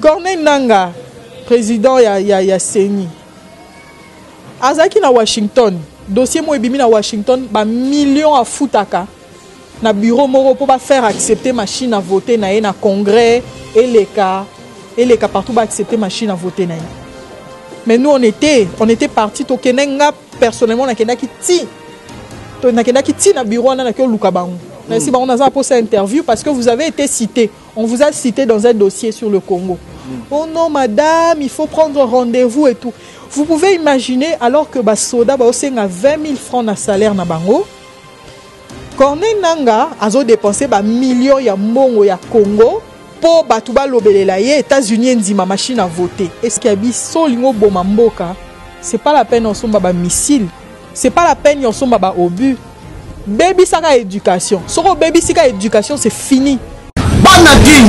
Corneille Nanga, président ya CENI. Azaki na Washington, dossier mo ebimi na Washington, ba millions à foutaka. Na bureau moro pour faire accepter machine à voter na congrès et les cas partout ba accepter machine à voter na. Mais nous on était partis to kenenga personnellement na kenaki ti. To na kenaki ti na bureau na ke lukabangu. Merci on a posé interview parce que vous avez été cité. On vous a cité dans un dossier sur le Congo. Oh non madame, il faut prendre rendez-vous et tout. Vous pouvez imaginer alors que Basoda ba osenga 20 000 francs na salaire na bango. Corneille Nanga a dépensé ba millions ya mbongo ya Congo pour batuba lobelela ye États-Unis ndima machine à voter. Est-ce qu'il y a biso lingo boma mboka? C'est pas la peine on somba ba missile. C'est pas la peine on somba ba obus. Baby saka éducation. Soko baby sika éducation c'est fini. Bana King,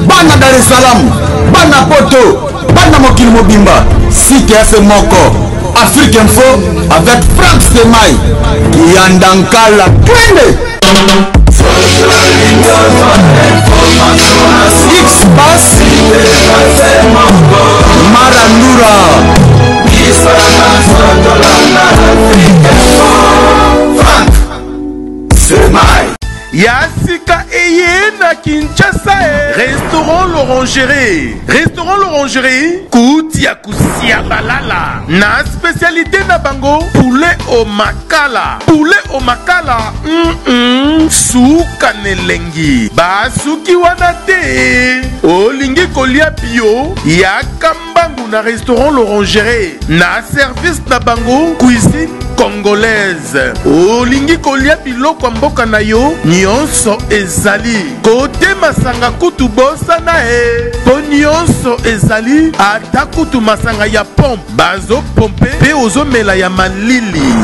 Bana Dar es Salaam, Bana Poto, Bana Mokil Mobimba, Cité à ce moko, Afrique Info avec Franck Semaï, Yandankala, Twende. X-Bass, Marandura, Franck Semaï. Yassika Eye na Kinshasa. Restaurant l'Orangerie. Restaurant l'Orangerie. Koutia Kusia Balala. Na spécialité na bango. Poulet au makala. Poulet au makala. Souka nelengi. Basuki wanate. Olingi kolia bio. Yakambangu na restaurant l'Orangerie. Na service na bango. Cuisine congolaise. Olingi kolia biloko mboka na yo. Nyonso ezali kote masanga kutu bosa na po nyonso ezali ata kutu masanga ya pompe bazo pompe pe ozomela ya malili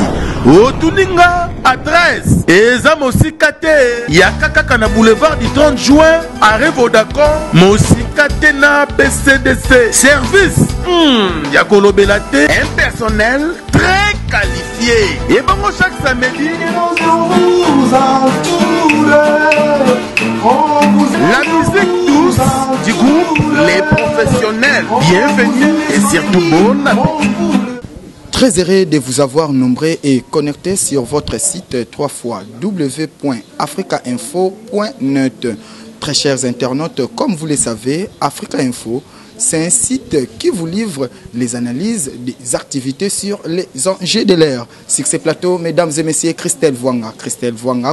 otuninga adresse eza mosika te ya kaka na boulevard du 30 juin arrêt Vodacom mosika te na BCDC service ya kolobela te un personnel très qualifié et bon chaque samedi la musique douce du groupe Les Professionnels. Bienvenue et surtout bon appétit. Très heureux de vous avoir nombreux et connecté sur votre site www.africainfo.net. Très chers internautes, comme vous le savez, Africa Info, c'est un site qui vous livre les analyses des activités sur les enjeux de l'ère. Sur ce plateau, mesdames et messieurs, Christelle Vwanga,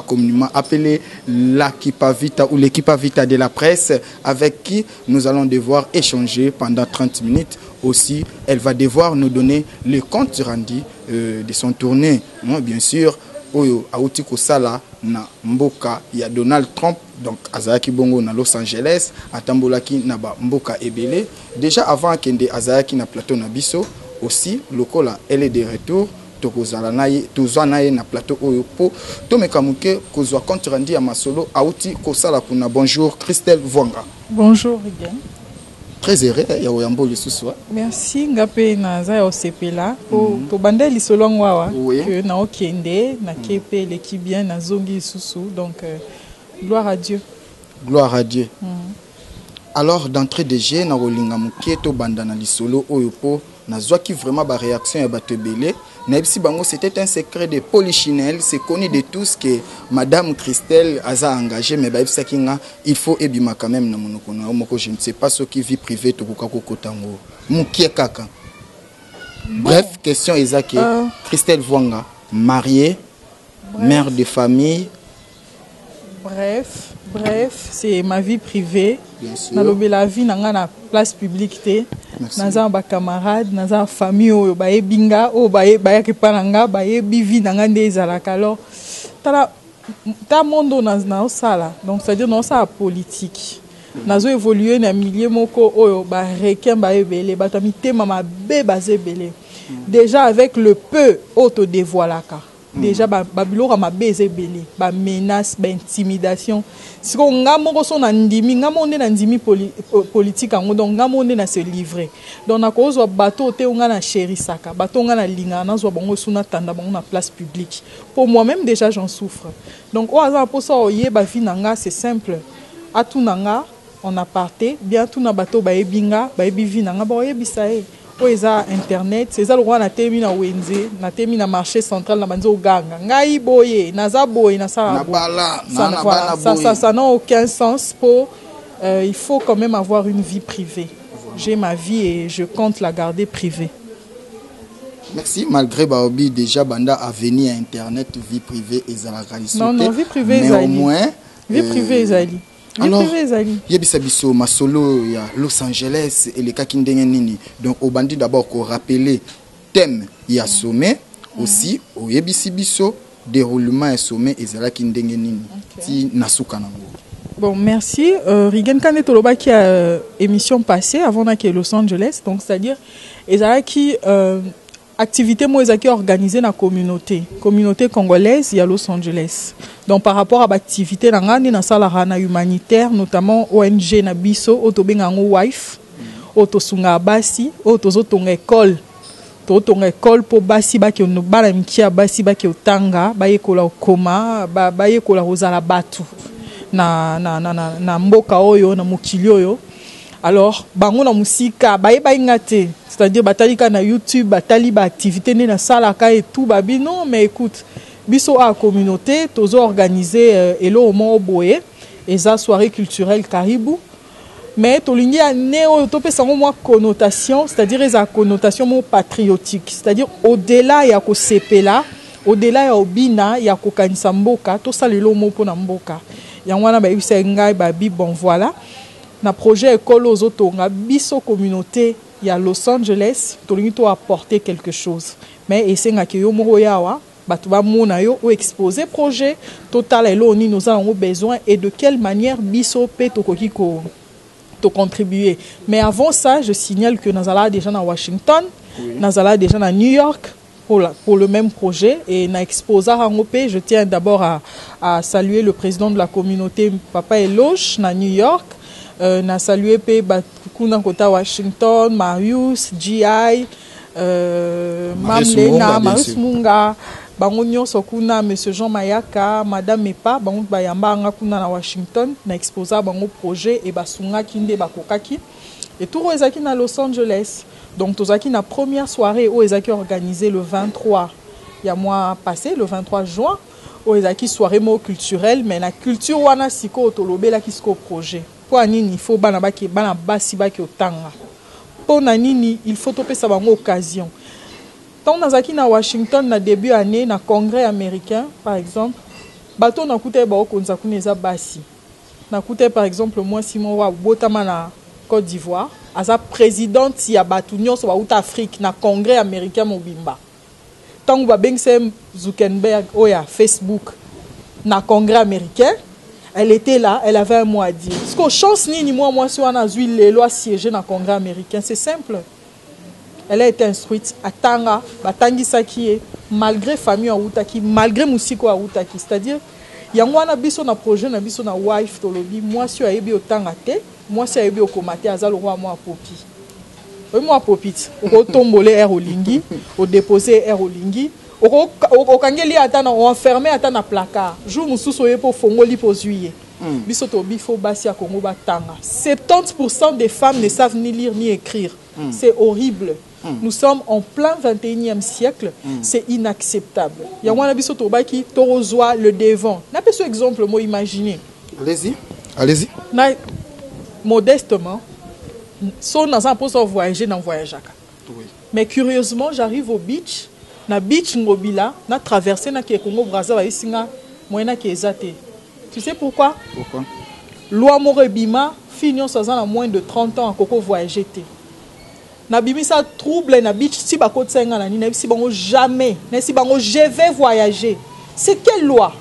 communément appelée l'Equipa Vita ou l'Equipa Vita de la presse, avec qui nous allons devoir échanger pendant 30 minutes. Aussi, elle va devoir nous donner le compte rendu de son tournée, bien sûr. Oyo auti kosala na mboka ya Donald Trump, donc azaki bongo na Los Angeles, atambolaki na ba mboka ebele. Déjà avant kende azaki na plateau na biso, aussi lokola elle est de retour, tokozala naye tozwa naye na plateau oyo po tomekamuke kozwa compte rendu ya masolo auti kosala kuna. Bonjour Christelle Vwanga. Bonjour again. Très heureux ya oyambo le soir. Merci ngape na za ya osepela po to bande lisolo ngwawa que na okende na kepe l'équipe bien na zongi susu, donc gloire à Dieu. Gloire à Dieu. Alors d'entrée de jeu na rolinga muke to banda na lisolo oyo po na zwaki vraiment ba réaction ya bato belé. Naibsi bango c'était un secret de polichinelle, c'est connu de tous que madame Christelle a engagé, mais baibsa kinga il faut ebima quand même na monoko na moko, je ne sais pas ce qui vie privée to kokako kotango mukie kaka. Bref, question ezaki Christelle Vwanga, mariée, mère de famille. Bref, c'est ma vie privée. Na lobe la vie nanga na place publique te. Naza ba camarade, naza famille oyo baye binga o baye ke pananga baye bivi nanga ndezalaka. Alors ta mondo na osala. Donc c'est-à-dire non ça politique. Nazo évoluer na milieu moko oyo ba requin baye belé batami te mama be bazé belé. Déjà avec le peu auto dévoilaka. Déjà babilo ma baiser belé ba menace ba intimidation si ko ngamo ko so na ndimi ngamo onde na ndimi politique ngo donc ngamo onde na se livrer donc na ko zo bateau te nga na chéri saka bateau nga na linga na zo bango suna tanda bango na place publique. Pour moi-même déjà j'en souffre, donc o aza pour ça oye ba vie nanga c'est simple atunanga en aparté bien tout na bato baebinga baebivi nanga baoyebisa ye oyo eza internet eza lokwa na temi na wenze na temi na marché central na banzi oganga ngai boye naza boye nasala ça n'a aucun sens pour il faut quand même avoir une vie privée. J'ai ma vie et je compte la garder privée. Merci. Malgré Baobi, déjà, Banda a venu à Internet, vie privée et Zalakali. Non, vie privée, mais au moins... Vie privée, Zali. Alors, Yebisabiso, ma solo, il y a Los Angeles et les Kakindengenini. Donc, au bandit d'abord, qu'on rappelait thème, il y a sommet. Aussi, au Yebisibiso, déroulement et sommet et Zalakindengenini. Si Nasukanango. Bon, merci. Rigen Kane Toloba qui a émission passée avant qu'il y ait Los Angeles. Donc, c'est-à-dire, Ezalaki, activité moi qui organisée dans la communauté congolaise, il y a Los Angeles. Donc, par rapport à l'activité dans la salle humanitaire, notamment ONG Nabiso, Otobengango Wife, Otosunga Basi, Otozotonga école. Ton école pour basi ba ki ono bala mikia basi ba ki otanga ba yekola okoma ba yekola rozala batu na mboka oyo na mokili oyo. Alors bango na musika ba ingate, c'est-à-dire batalika na YouTube batali ba activité ne na salaka et tout babi non mais écoute biso a communauté tozo organiser elo mo boye eza soirée culturelle Caribou. Mais tolingi a néo topé sans moi connotation, c'est-à-dire les connotation patriotique, c'est-à-dire au-delà il y a ko sepela, au-delà il y a obina, il y a ko kanisa mboka, tout ça le lomo pour na mboka. Ya wana ba yisa ngai ba bi bon voilà. Na projet école aux autonga biso communauté il y a Los Angeles, tolingi to apporter quelque chose. Mais esenga ke yo moko yawa batu ba mona yo ou exposer projet total elo ni nous avons besoin et de quelle manière biso pe tokoki ko contribuer. Mais avant ça, je signale que nous allons déjà à Washington, nous allons déjà à New York pour le même projet et na exposé à Ngopé. Je tiens d'abord à saluer le président de la communauté Papa Eloge na New York, na saluer pe Kuna Kota Washington, Marius, GI, Mamlena, Marius Munga, Bangonyo Sokuna, Monsieur Jean Mayaka, Madame Mepa, Bangon Bayamba Ngakuna na Washington, na exposa bango projet et basunga kinde bakokaki. Et tout ezaki na Los Angeles. Donc tozaki na première soirée où ezaki organisé le 23 il y a mois passé, le 23 juin, où ezaki soirée mo culturelle, mais la culture wana siko tolobe la kisko projet. Pour anini il faut bana baki bana basi baki otanga. Pour nanini il faut topé sa bango occasion. Tant nazaki na Washington na début année na congrès américain par exemple bato na kuté ba okonza kuneza basi na kuté par exemple moi Simon wa botama na Côte d'Ivoire aza présidente ya bato nyonso ba out Afrique na congrès américain mobimba tant ba bengse Zuckerberg oya Facebook na congrès américain elle était là, elle avait un mot à dire. Parce que chance ni moi si on a vu les lois siéger na congrès américain, c'est simple. Elle a été instruite à Tanga, Batangi Sakie, malgré famille à Outaki, malgré Moussiko à Outaki. C'est-à-dire, il y a un biso na projet, na biso na wife, tolobi, moi si ayebi au Tangate, moi si ayebi au Komate, azal roi moi popi. Oui, moi popite. Au tombolé air au lingi, au déposé air au lingi, au kangeli atana, au enfermé atana placard. Jour moussous oye pour fongoli pour juillet. Biso tobi faut basi à Congo Batanga. 70% des femmes ne savent ni lire ni écrire. C'est horrible. Nous sommes en plein 21e siècle. C'est inacceptable. Il y a un abisso toba qui torozoa le devant. N'a pas ce exemple, moi imaginer. Allez-y. Allez-y. Modestement, son dans pour voyager dans voyage. Oui. Mais curieusement, j'arrive au beach. Na beach ngobila, na traversé na Congo Brazza va isinga moyena ki ezate. Tu sais pourquoi? Pourquoi? Loi Morebima, finion à moins de 30 ans à Coco voyager. Nabimi ça trouble na beach si bako tsenga na ni si bango jamais si bango je vais voyager. C'est quelle loi?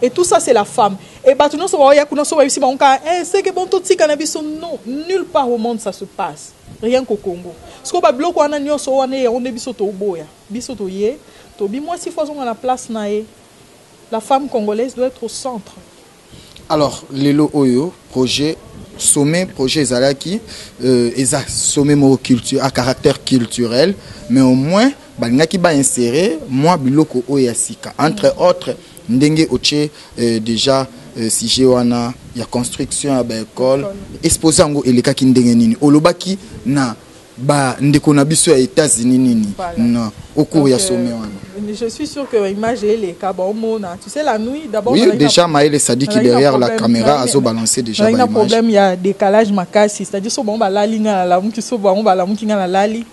Et tout ça c'est la femme. Et bah tu non so ya kuna so si bango c'est que bon tout tika na biso non, nulle part au monde ça se passe. Rien qu'au Congo. Ce qu'on ba bloko wana nyoso wana ya on biso to boya. Biso to ye, to bi moi si fois on a la place na e. La femme congolaise doit être au centre. Alors, Lelo Oyo, projet sommet, projet Zalaki, sommet culture à caractère culturel, mais au moins, qui va insérer, moi, Biloko Oyasika. Entre autres, Ndenge Oche, déjà, si j'ai wana il y a construction à l'école exposé en eleka ki ndenge nini olobaki na ba ndeko na biso ya États-Unis nini non au cours ya sommet je suis sûr que l'image est les cabomona tu sais la nuit d'abord oui déjà Maël Sadi qui derrière la caméra a balancé déjà il y a un problème il y a décalage makasi c'est-à-dire so bon ba la ligne la mu ki so bon ba la mu ki na la li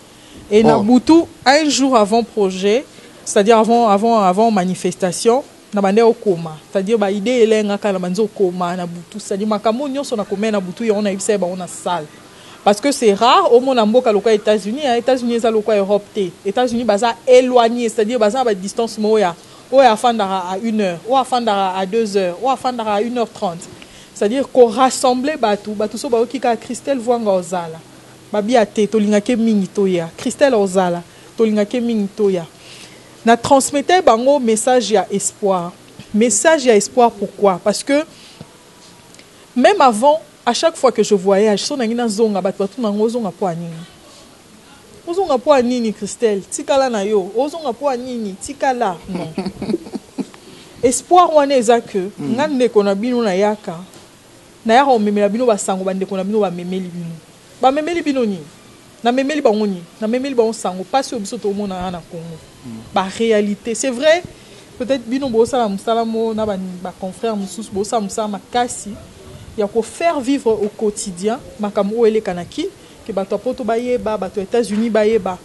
et na butu un jour avant projet c'est-à-dire avant manifestation na bande au coma c'est-à-dire ba idée elenga kana banzo coma na butu c'est-à-dire makambo nyonso na komena butu ya on a ibisa ba on a salle parce que c'est rare au monde en boka loka États-Unis États-Unis za loka Europe té États-Unis baza éloigné c'est-à-dire baza ba distance moya ou à fandara à 1 heure ou à fandara à 2 heures ou à fandara à 1h30 c'est-à-dire qu'on rassemble batu so ba okika Christelle Vwanga ozala babi ate tolinga ke mingi toya Christelle ozala tolinga ke mingi toya na transmettre bango message ya espoir pourquoi parce que même avant à chaque fois que je voyage so nangina zonga batu nango zonga po anini ozonga po anini Christelle tikala na yo ozonga po anini tikala non espoir wana eza que ngande ko na bino na yaka o memela bino basango bande ko na bino ba memeli bino ni na memeli bango ni na memeli bango sango pas biso to mona na Congo ba réalité c'est vrai peut-être bino bo sala musalamo na ba confrère mususu bo sala musama makasi ya ko faire vivre au quotidien makambo ele kanaki que bato poto bayeba bato États-Unis bayeba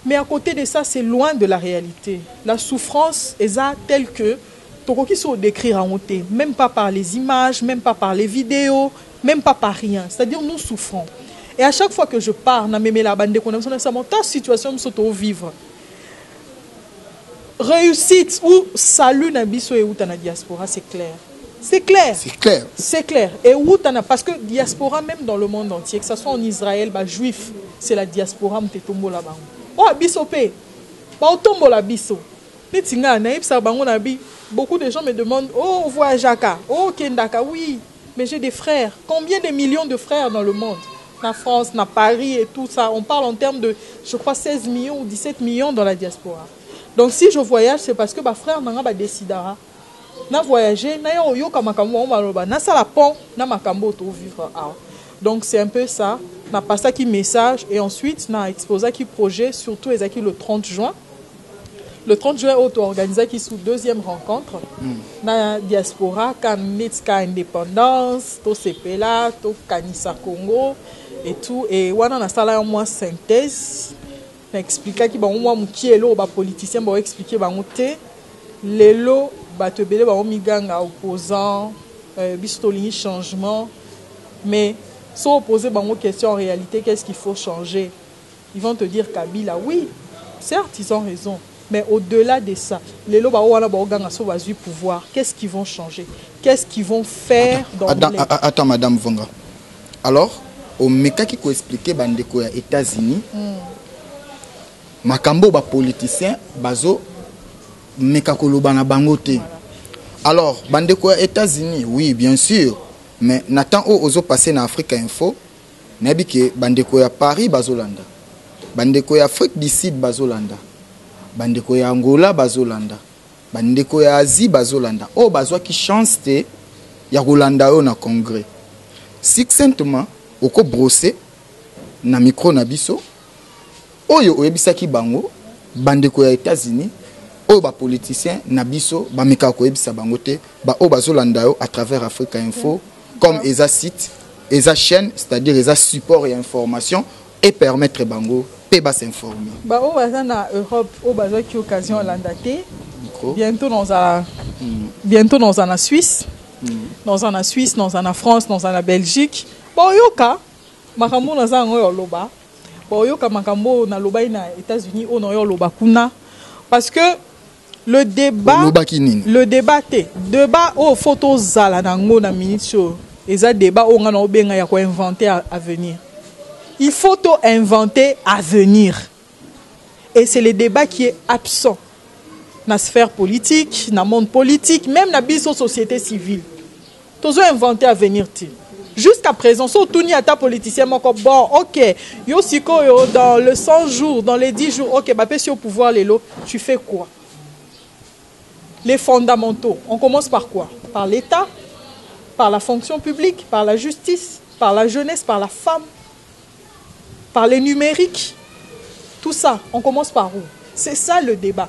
mais à côté de ça c'est loin de la réalité la souffrance est telle que tokoki so décrire en côté même pas par les images même pas par les vidéos même pas par rien c'est-à-dire nous souffrons et à chaque fois que je pars na meme la bande ko na ta situation soto vivre réussite ou salut na biso e uta na diaspora c'est clair. C'est clair. C'est clair. C'est clair. Et où t'en as parce que diaspora même dans le monde entier, que ce soit en Israël, bah juif, c'est la diaspora mtetombo là-bas. Oh biso pe. Bah tombo la biso. Netinga naïb sa bango nabi. Beaucoup de gens me demandent "Oh voyagaka, oh kendaka." Oui, mais j'ai des frères. Combien de millions de frères dans le monde? Na France, na Paris et tout ça, on parle en termes de je crois 16 millions ou 17 millions dans la diaspora. Donc si je voyage, c'est parce que ma frère nanga ba décidera. Na voyager na yo yoka makambo maloba na sala pont na makambo to vivre ah. Donc c'est un peu ça na passa qui message et ensuite na exposa qui projet surtout ezaki le 30 juin auto organisé qui sous deuxième rencontre na diaspora kanitka indépendance to sepela to kanisa Congo et tout et wana na sala moi synthèse na expliquer ki ba moi mukielo ba politicien ba expliquer ba ngote lelo bato belé ba omiganga opposant bistolini changement mais sans opposer bango question en réalité qu'est-ce qu'il faut changer ils vont te dire Kabila oui certes ils ont raison mais au-delà de ça les loba wana ba oganga so bazui pouvoir qu'est-ce qu'ils vont changer qu'est-ce qu'ils vont faire attends madame Vwanga alors au meka qui ko expliquer bandeko ya États-Unis makambo ba politicien bazo meka koloba na bangote. Alors, bandeko États-Unis, oui, bien sûr, mais Nathan ozo passé na Afrique Info, nabi ke bandeko ya Paris bazolanda. Bandeko ya Afrique du Sud bazolanda. Bandeko ya Angola bazolanda. Bandeko ya Asie bazolanda. Oh bazwa ki chance te ya Rolanda yo na congrès. Succinctement, oko brosser na micro na biso. Oyo oyebisaki bango bandeko ya États-Unis. Oh ba politicien nabiso ba meka ko ebisa bangote ba o bazolanda yo à travers Africa Info comme eza site eza chaîne c'est-à-dire eza support et information et permettre bango pe ba s'informer ba o baza na Europe o baza ki occasion landate bientôt dans la Suisse dans la Suisse dans la France dans la Belgique ba yoka makambo na za ngo loba ba yoka makambo na loba na États-Unis o no yo loba kuna parce que le débat au photo zala nango na minute show eza débat on a obenga ya ko inventer à venir il faut to inventer à venir et c'est le débat qui est absent na sphère politique na monde politique même na biso société civile tozo inventer à venir jusqu'à présent so tuni ata politicien moko bon OK yo siko yo dans le 100 jours dans les 10 jours OK ba pesi au pouvoir lelo tu fais quoi? Les fondamentaux. On commence par quoi? Par l'État. par la fonction publique, par la justice, par la jeunesse, par la femme, par les numériques. Tout ça, on commence par où? C'est ça le débat.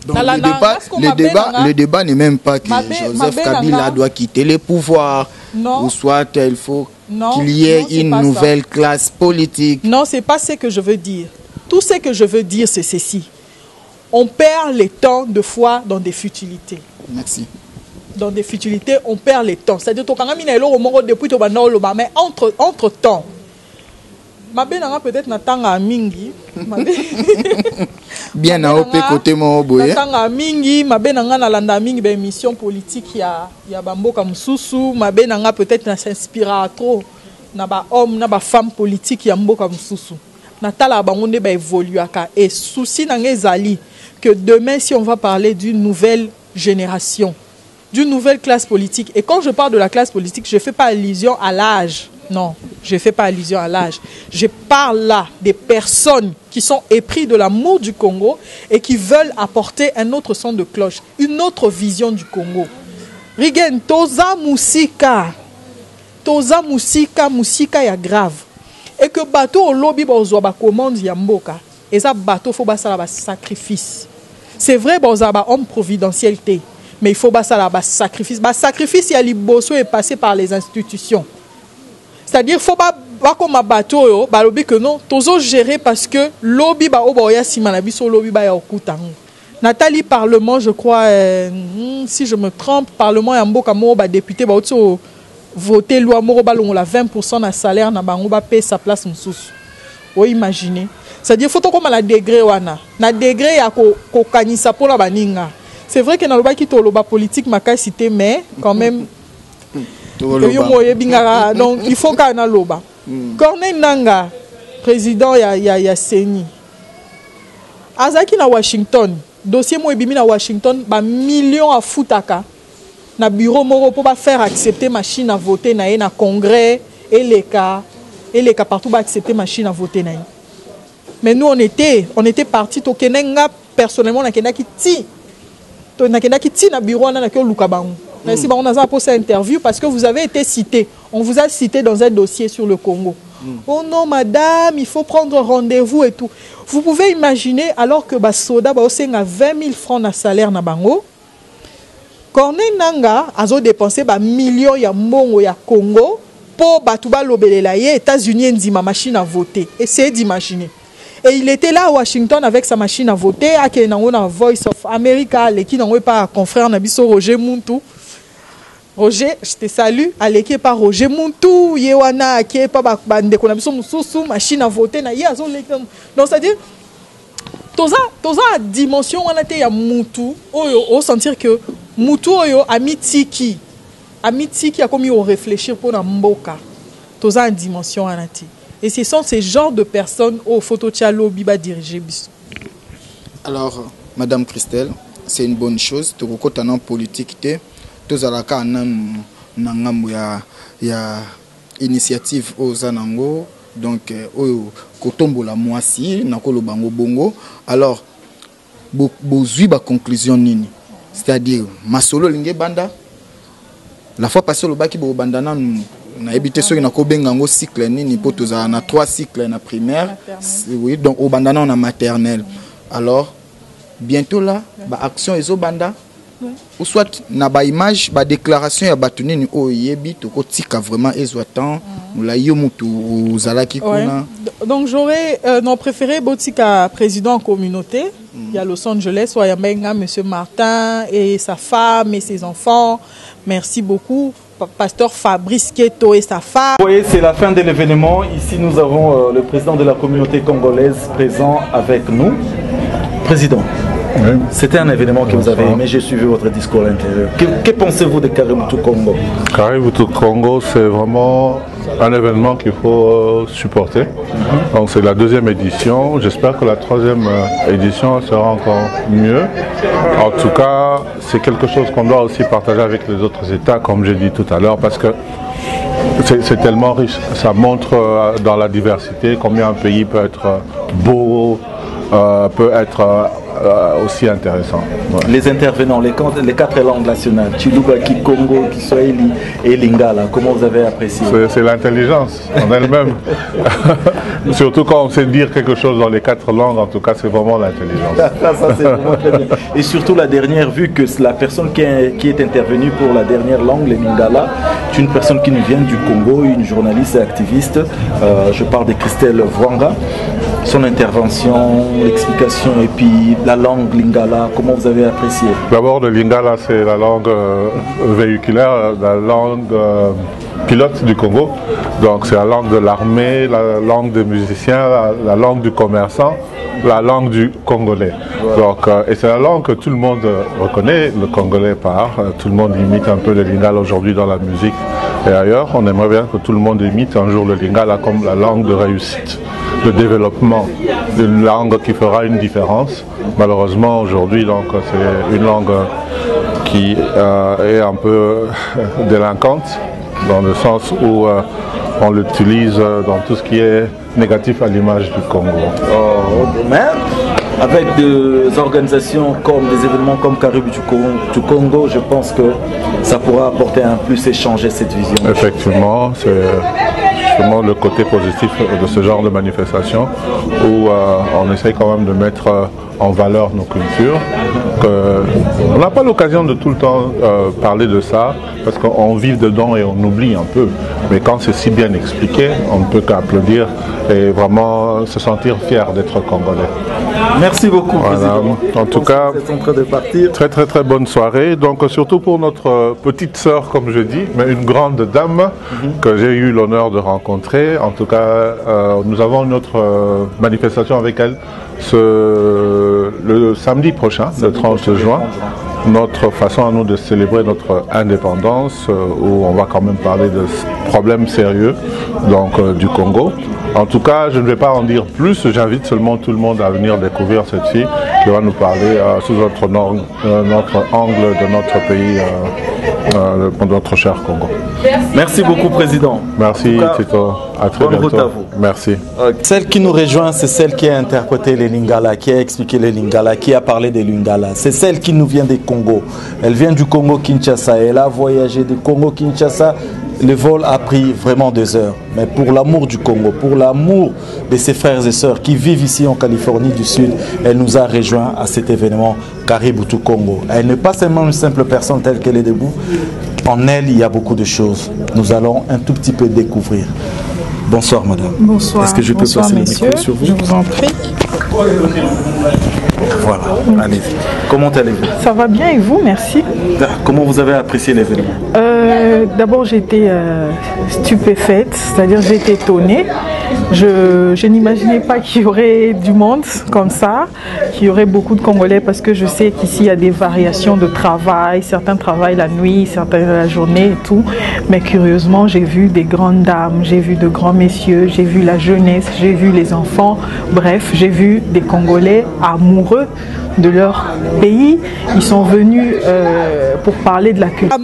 Donc le débat n'est même pas que Joseph Kabila doit quitter le pouvoir, ou soit il faut qu'il y ait une nouvelle classe politique. Non, ce n'est pas ce que je veux dire. Tout ce que je veux dire, c'est ceci. On perd les temps de fois dans des futilités. Merci. Dans des futilités, on perd les temps. C'est-à-dire que mais entre-temps, je peut-être natanga mingi. Bien à opé côté mon boye. Natanga mingi, mabenanga na landa mingi ba émission politique ya bamboka mususu, mabenanga peut-être na s'inspira trop na ba homme na ba femme politique ya mboka mususu. Natala bango nde ba évoluaka et souci nanga ezali que demain si on va parler d'une nouvelle génération, d'une nouvelle classe politique, et quand je parle de la classe politique, je ne fais pas allusion à l'âge. Non, je ne fais pas allusion à l'âge. Je parle là des personnes qui sont épris de l'amour du Congo et qui veulent apporter un autre son de cloche, une autre vision du Congo. Rigen, toza musika ya grave. Et que bateau au lobby bozo ba commande ya mboka. Et ça bateau faut ba ça ba sacrifice. C'est vrai bozo ba homme providentialité, mais il faut ba ça ba sacrifice. Ba sacrifice ya liboso est passé par les institutions. C'est-à-dire faut pas comme un bateau ba lobby que non, tozo gérer parce que lobby ba oboya simanabi so lobby ba ya okutango. Nathalie Parlement, je crois si je me trompe, Parlement ya mboka mo ba député ba otso voter loi moro ba longola 20% na salaire na bango ba payer sa place mususu. O imaginer. C'est-à-dire faut to comme la degré wana. Na degré ya ko kanisa pour la baninga. C'est vrai que na loba ki to loba politique maka cité mais quand même donc il faut qu'on a loba. Corneille Nanga, président ya Seni. Azaki na Washington, dossier mo ebimi na Washington, ba millions à foutaka. Na bureau moro pour pas faire accepter machine à voter na congrès et les cas partout ba accepter machine à voter na. Mais nous on était parti to kenenga personnellement na kenaki ti. To na kenaki ti na bureau na ke lukabangu. Merci, on a posé une interview parce que vous avez été cité. On vous a cité dans un dossier sur le Congo. Oh non, madame, il faut prendre rendez-vous et tout. Vous pouvez imaginer, alors que Basoda a 20 000 francs de salaire na bango, Corneille Nanga a dépensé millions de mbongo ya Congo pour Batouba Lobelela ye États-Unis ndima machine à voter. Essayez d'imaginer. Et il était là à Washington avec sa machine à voter, à Voice of America, qui n'a pas confrère Nabiso Roger Muntu. Roger, je te salue. À l'équipe par Roger Muntu, Yewana, qui est pas bande qu'on a besoin de machine à voter na yazo. Donc c'est-à-dire, toza dimension on a été ya Muntu, on sentir que Muntu oyo amitiki a commis au réfléchir pour na mboka. Toza dimension on a été. Et ce sont ces genres de personnes au photo Tchalo Biba dirigé. Alors, Madame Christelle, c'est une bonne chose. Tu as une politique. Tous à la ya initiative aux Anango, donc au Kotombo la moisi, nakolo bango bongo. Alors, bozui ba conclusion nini, c'est-à-dire masolo linge banda. La fois passée le baki bo bandana na évité ceux qui na ko bengango cycle nini po toza na 3 cycles na primaire, oui, donc au bandana on a maternelle. Alors bientôt là, ba action ezo banda. Ou soit na ba image ba déclaration ya batunini o yebi to ko tika vraiment ezoatan la yomutu uzalaki kuna. Donc j'aurais préféré botika président en communauté, il y a Los Angeles ou Yamenga monsieur Martin et sa femme et ses enfants. Merci beaucoup pasteur Fabrice Keto et sa femme. Vous voyez, c'est la fin de l'événement. Ici nous avons le président de la communauté congolaise présent avec nous. Président. Oui. C'était un événement que vous avez aimé, j'ai suivi votre discours à l'intérieur. Que pensez-vous de Karimutu Congo? Karimutu Congo, c'est vraiment un événement qu'il faut supporter. Donc c'est la 2e édition. J'espère que la 3e édition sera encore mieux. En tout cas, c'est quelque chose qu'on doit aussi partager avec les autres États, comme j'ai dit tout à l'heure, parce que c'est tellement riche. Ça montre dans la diversité combien un pays peut être beau, peut être aussi intéressant. Ouais. Les intervenants, les 4 langues nationales, Chilubaki, Congo, Kiswahili et Lingala, comment vous avez apprécié? C'est l'intelligence en elle-même. Surtout quand on sait dire quelque chose dans les 4 langues, en tout cas, c'est vraiment l'intelligence. Ça, c'est vraiment très bien. Et surtout la dernière, vu que la personne qui est intervenue pour la dernière langue, le Lingala, est une personne qui nous vient du Congo, une journaliste et activiste. Je parle de Christelle Vwanga. Son intervention, l'explication et puis la langue Lingala, comment vous avez apprécié? D'abord, le Lingala, c'est la langue véhiculaire, la langue pilote du Congo. Donc c'est la langue de l'armée, la langue des musiciens, la langue du commerçant, la langue du Congolais. Donc, et c'est la langue que tout le monde reconnaît, le Congolais parle, tout le monde imite un peu le Lingala aujourd'hui dans la musique et ailleurs. On aimerait bien que tout le monde imite un jour le Lingala comme la langue de réussite, de développement, une langue qui fera une différence. Malheureusement aujourd'hui, donc c'est une langue qui est un peu délinquante, dans le sens où on l'utilise dans tout ce qui est négatif à l'image du Congo. Mais avec des organisations comme des événements comme Caribou du Congo, je pense que ça pourra apporter un plus et changer cette vision. Effectivement, c'est justement le côté positif de ce genre de manifestation où on essaye quand même de mettre en valeur nos cultures. On n'a pas l'occasion de tout le temps parler de ça parce qu'on vit dedans et on oublie un peu. Mais quand c'est si bien expliqué, on ne peut qu'applaudir et vraiment se sentir fier d'être Congolais. Merci beaucoup, Président. En tout cas, en train de partir. très bonne soirée. Donc surtout pour notre petite sœur, comme je dis, mais une grande dame que j'ai eu l'honneur de rencontrer. En tout cas, nous avons une autre manifestation avec elle le samedi prochain, le 30 juin. Notre façon à nous de célébrer notre indépendance, où on va quand même parler de problèmes sérieux donc, du Congo. En tout cas, je ne vais pas en dire plus, j'invite seulement tout le monde à venir découvrir cette fille qui va nous parler sous notre angle de notre pays, notre cher Congo. Merci beaucoup, Président. Merci, Tito. À très bientôt. Bonne route à vous. Merci. Celle qui nous rejoint, c'est celle qui a interprété les Lingala, qui a expliqué les Lingala, qui a parlé des Lingala. C'est celle qui nous vient des Congo. Elle vient du Congo-Kinshasa. Elle a voyagé du Congo-Kinshasa. Le vol a pris vraiment 2 heures. Mais pour l'amour du Congo, pour l'amour de ses frères et sœurs qui vivent ici en Californie du Sud, elle nous a rejoints à cet événement Caribou du Congo. Elle n'est pas seulement une simple personne telle qu'elle est debout. En elle, il y a beaucoup de choses. Nous allons un tout petit peu découvrir. Bonsoir, madame. Bonsoir. Est-ce que je peux passer le micro sur vous? Je vous en prie. Voilà, allez-y. Comment allez-vous? Ça va bien et vous? Merci. Comment vous avez apprécié l'événement? D'abord, j'étais stupéfaite, c'est-à-dire j'étais étonnée. Je n'imaginais pas qu'il y aurait du monde comme ça, qu'il y aurait beaucoup de Congolais parce que je sais qu'ici il y a des variations de travail, certains travaillent la nuit, certains la journée et tout. Mais curieusement, j'ai vu des grandes dames, j'ai vu de grands messieurs, j'ai vu la jeunesse, j'ai vu les enfants. Bref, j'ai vu des Congolais amoureux de leur pays. Ils sont venus pour parler de la culture.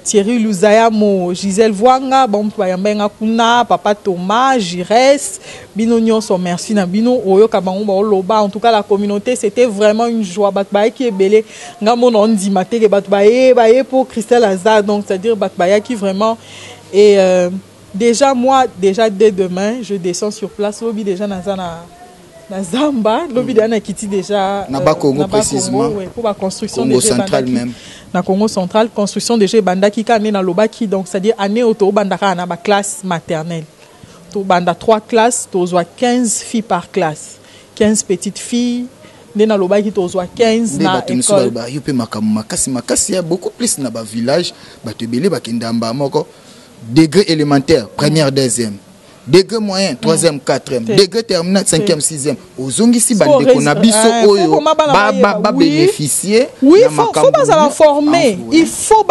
Thierry Luzayamo, Gisèle Vwanga, Bayambenga Kuna, Papa Thomas, Jires, Bino Nyonso, merci na Bino, Oyo Kabango Loba. En tout cas, la communauté, c'était vraiment une joie. Batbaye qui est belé, Ngamon Ondi Mate, Batbaye, Baye pour Christelle Azar, donc c'est-à-dire Batbaye qui vraiment. Et déjà, moi, déjà dès demain, je descends sur place. Lobby déjà na Zamba, lobby déjà na Kiti déjà. Naba Congo précisément. Ouais, pour la construction Congo des central même. Na Congo central, construction de jeux Bandaki Kane na Lobaki, donc c'est-à-dire année auto Bandaka na ba classe maternelle. To Banda 3 classes, to 15 filles par classe. 15 petites filles. Na Lobaki to 15 na école. Yope makasi ya beaucoup plus na ba village, ba tebele ba kindamba moko degré élémentaire, première, deuxième. Degré moyen, 3e, 4e, degré terminal, 5e, 6e. Ozongisi bande konabiso oyo ba bénéficier. Oui, il faut la former. Il faut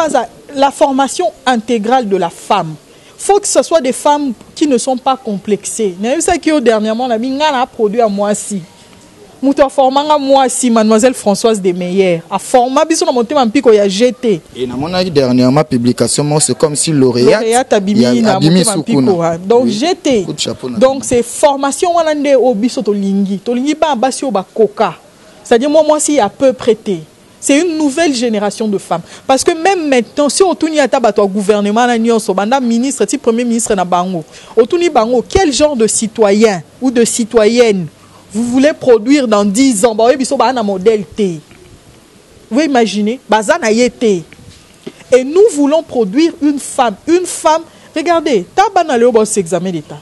la formation intégrale de la femme. Il faut que ce soit des femmes qui ne sont pas complexées. Vous savez que dernièrement, on a mis un produit à moi aussi. Mouta formanga moi si mademoiselle Françoise Desmeyer a formé biso na monté mampiko ya GT et na mona dernièrement publication c'est comme si lauréat abimi na monté mampiko donc GT donc c'est formation wana nde o biso to lingi ba basi o ba koka C'est-à-dire, moi, si à peu prêté. C'est une nouvelle génération de femmes. Parce que même maintenant, si on tourne au gouvernement, on ministre, premier ministre, quel genre de citoyen ou de citoyenne vous voulez produire dans 10 ans? Un modèle T. Vous imaginez? Et nous voulons produire une femme. Une femme, regardez, c'est examen d'État.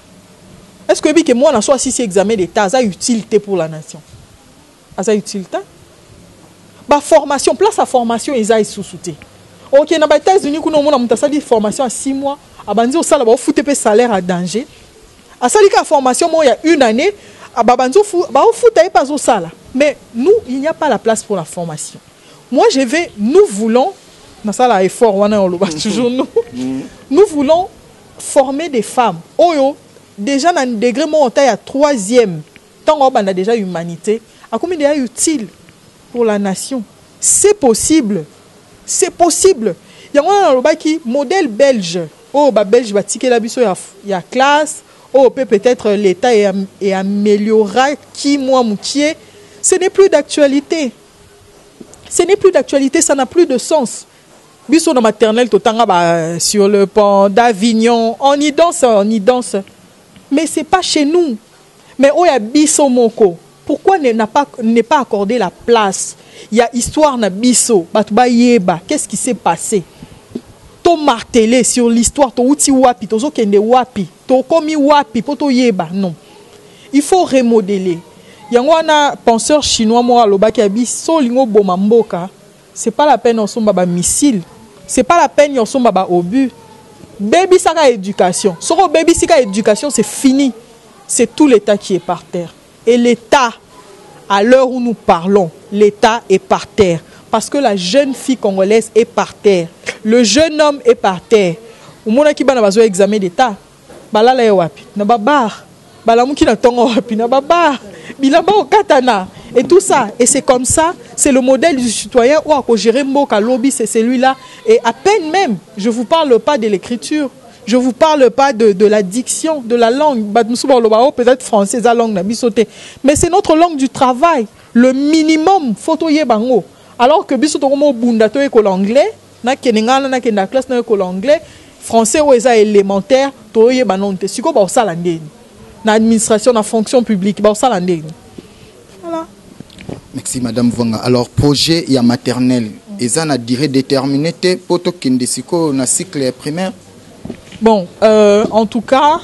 Est-ce que moi, on a soit si c'est examen d'État, ça a utilité pour la nation? Ça a utilité? Bah, formation, place à formation, ils ont sous-souté. Ok, dans les États-Unis, on a dit formation à 6 mois. À Bandi, on a foutu salaire à danger. À ça, la formation, il y a une année. À Bandi, on foutu pas au salaire. Mais nous, il n'y a pas la place pour la formation. Moi, nous voulons, dans ça, là, effort, on a toujours nous. Nous voulons former des femmes. Oh, déjà, dans le degré, on est à 3e. Tant qu'on a déjà humanité, à combien déjà utile pour la nation? C'est possible. C'est possible. Il y a un modèle belge. Oh, belge, il y a classe. Oh, peut-être l'État est amélioré. Qui, moi, Moutier. Ce n'est plus d'actualité. Ce n'est plus d'actualité, ça n'a plus de sens. Biso dans maternelle, sur le pont d'Avignon, on y danse. Mais ce n'est pas chez nous. Mais oh, il y a Biso Moko. Pourquoi n'est pas accordé la place? Il y a histoire na biso, batuba yeba. Qu'est-ce qui s'est passé? To martelé sur l'histoire, to uti wapi, to zo kende wapi, to komi wapi, poto yeba. Non. Il faut remodeler. Il y a un penseur chinois, moi, lobaki abiso lingo bomamboka. C'est pas la peine en son baba missile. C'est pas la peine en son baba obus. Baby saka éducation. Soro baby saka éducation, c'est fini. C'est tout l'État qui est par terre. Et l'État, à l'heure où nous parlons, l'État est par terre. Parce que la jeune fille congolaise est par terre. Le jeune homme est par terre. Au moment qui va faire examen d'État, balala e wapi, na babar, balamuki na tongo wapi, na babar, bilamba au katana. Et tout ça, et c'est comme ça, c'est le modèle du citoyen où à gérer Mboka lobby, c'est celui-là. Et à peine même, je ne vous parle pas de l'écriture. Je ne vous parle pas de la diction, de la langue. Peut-être français, la langue, mais c'est notre langue du travail. Le minimum, photoyer bango. Alors que bisoto comme bundato école anglais, na kenengana na kenda classe na école anglais, français ou eza élémentaire, toye banonte. Siko ba osala ndeni. Na administration, na fonction publique, ba osala ndeni. Voilà. Merci Madame Vanga. Alors projet ya maternelle, eza na durée déterminée te poto kende siko na cycle primaire. Bon, en tout cas,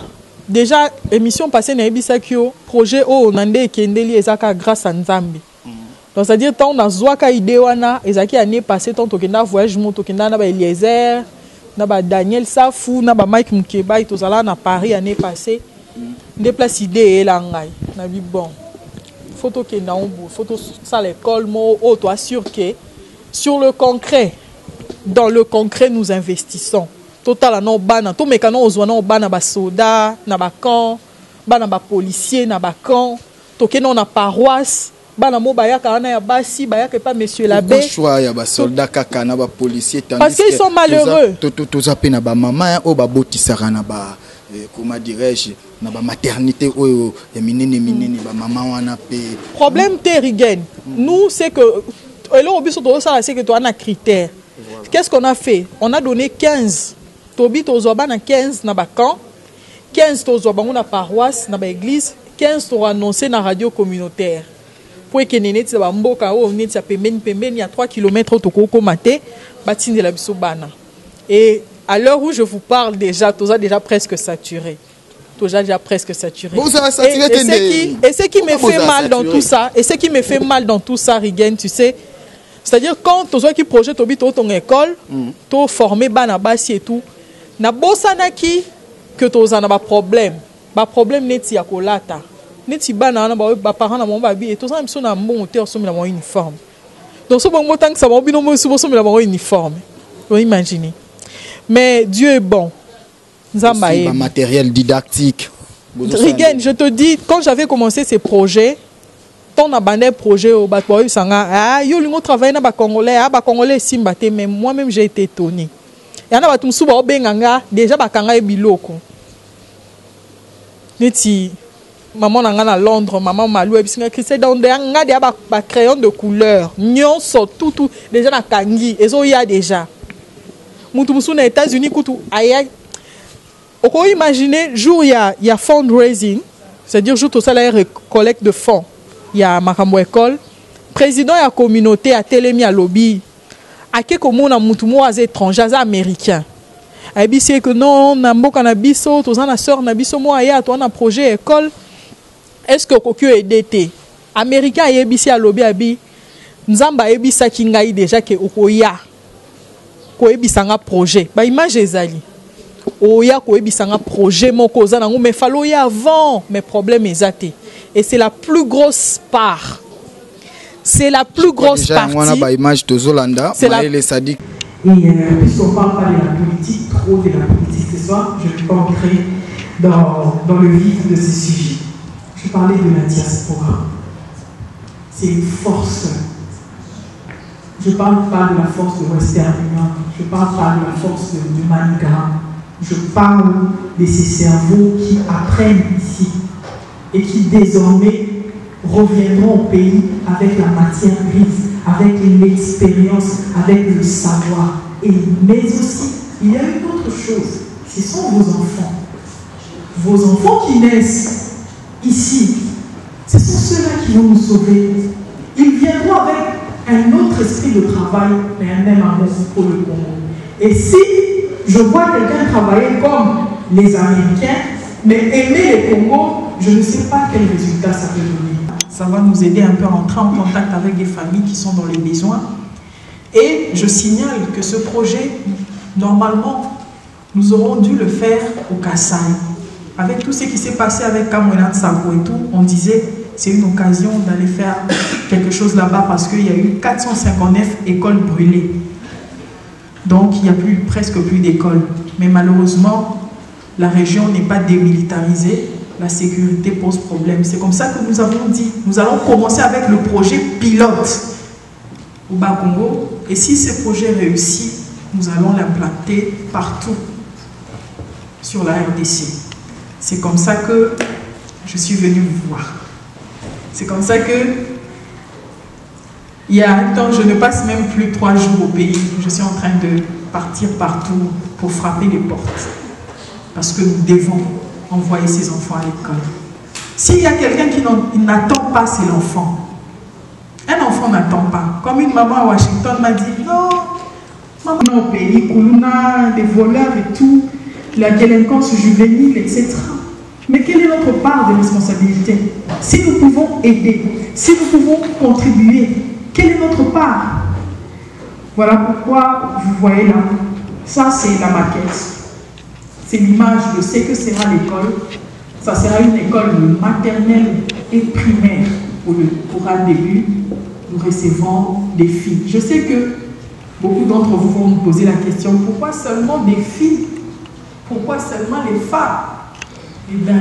déjà, émission passée, Naibisakio, projet O, Nande Kendeli, Ezaka, grâce à Nzambi. Donc, c'est-à-dire, tant dans Zouaka Idewana, Ezaki année passée, tant Tokenda voyage, Tokenda, Naba Eliezer, Naba Daniel Safou, Naba Mike Mukeba, et Tozala, na Paris, année passée, déplace idée et langai. Nabi bon. Photo Kenda, photo ça l'école, moi, oh, toi, sûr que, sur le concret, dans le concret, nous investissons. Total non bana to mekano ozwana bana ba soda na ba camp bana ba policier na ba camp to keno na paroisse bana mo bayaka na ya basi bayaka pas monsieur l'abbé choix ya ba soldat kaka na ba policier parce qu'ils sont malheureux to zape na ba maman o ba botisaka na ba comment dirais-je na ba maternité o ya minene ba maman wana pe problème terrigen nous c'est que alors obiso to ça c'est que toi on a critères. Qu'est-ce qu'on a fait? On a donné 15 Tobi tozoba na 15 na ba camp, 15 tozoba na paroisse na ba église, 15 to annoncé na radio communautaire. Pour que neneti ba mboka o neti pembeni il y a 3 km to ko maté batine la biso bana. Et à l'heure où je vous parle déjà, toza déjà presque saturé. Toza déjà presque saturé. Et ce qui me fait mal dans tout ça, et ce qui me fait mal dans tout ça, Rigen, tu sais, c'est-à-dire quand tu as qui projet Tobi ton école, tu formé bana basi et tout. Na bosanaki que tu as un problème. Ba problème neti ya kolata. Neti bana na ba parents na mon babi et tout ça même son na bon hauteur son na mon uniforme. Donc ce bon tant que ça mobile no so so na mon uniforme. Vous imaginez. Mais Dieu est bon. Nzamba est matériel didactique. Rigen, je te dis quand j'avais commencé ces projets, ton abandonné projet au Batboy Sanga, ah yo lingo travailler na ba congolais, ah ba congolais simbate mais moi-même j'ai été étonné. Il y en a qui sont déjà bakanga biloko. Neti maman nanga à Londres, maman malou, et puis c'est dans des crayons de couleur. Nyon sort tout, déjà na kangi, et ça y a déjà. Moutoumsou aux États-Unis, koutou, aïe. On peut imaginer, jour il y a fundraising, c'est-à-dire jour tout ça, il y a collecte de fonds. Il y a Makambo École, président de la communauté a télémi à lobby. À quel moment on a moutoumou à étrangers, à américains. Et puis c'est que non, on a beaucoup de biso, tous on a sœur, on a biso moi aïe, toi on a projet école. Est-ce que quelqu'un est dété? Américain a ici à lobby abi. Nzamba ebi sa kingai déjà que okoya. Ko ebi sanga projet. Ba image ezali. Oya ko ebi sanga projet moko za nango mais falo ya avant mes problèmes ezate. Et c'est la plus grosse part. C'est la plus grosse partie. On a ba image de Zolanda, Maëlle Sadik. Et puisqu'on ne parle pas de la politique, trop de la politique ce soir, je vais pas entrer dans le vif de ce sujet. Je parlais de la diaspora. C'est une force. Je ne parle pas de la force de Western Union. Je ne parle pas de la force de Manigram. Je parle de ces cerveaux qui apprennent ici et qui désormais reviendront au pays avec la matière grise, avec l'expérience, avec le savoir. Mais aussi, il y a une autre chose. Ce sont vos enfants. Vos enfants qui naissent ici, ce sont ceux-là qui vont nous sauver. Ils viendront avec un autre esprit de travail, mais un même amour pour le Congo. Et si je vois quelqu'un travailler comme les Américains, mais aimer le Congo, je ne sais pas quel résultat ça peut donner. Ça va nous aider un peu à entrer en contact avec des familles qui sont dans les besoins. Et je signale que ce projet, normalement, nous aurons dû le faire au Kassai. Avec tout ce qui s'est passé avec Kamwena Tsako et tout, on disait c'est une occasion d'aller faire quelque chose là-bas parce qu'il y a eu 459 écoles brûlées. Donc il n'y a presque plus d'écoles. Mais malheureusement, la région n'est pas démilitarisée. La sécurité pose problème. C'est comme ça que nous avons dit, nous allons commencer avec le projet pilote au Bas-Congo. Et si ce projet réussit, nous allons l'implanter partout sur la RDC. C'est comme ça que je suis venue vous voir. C'est comme ça que, il y a un temps, je ne passe même plus 3 jours au pays. Je suis en train de partir partout pour frapper les portes. Parce que nous devons envoyer ses enfants à l'école. S'il y a quelqu'un qui n'attend pas, c'est l'enfant. Un enfant n'attend pas. Comme une maman à Washington m'a dit, non, maman au pays, Koulouna, des voleurs et tout, la délinquance juvénile, etc. Mais quelle est notre part de responsabilité? Si nous pouvons aider, si nous pouvons contribuer, quelle est notre part? Voilà pourquoi vous voyez là, ça c'est la maquette. C'est l'image de ce que sera l'école. Ça sera une école maternelle et primaire. Pour un début, nous recevons des filles. Je sais que beaucoup d'entre vous vont nous poser la question, pourquoi seulement des filles? Pourquoi seulement les femmes? Eh bien,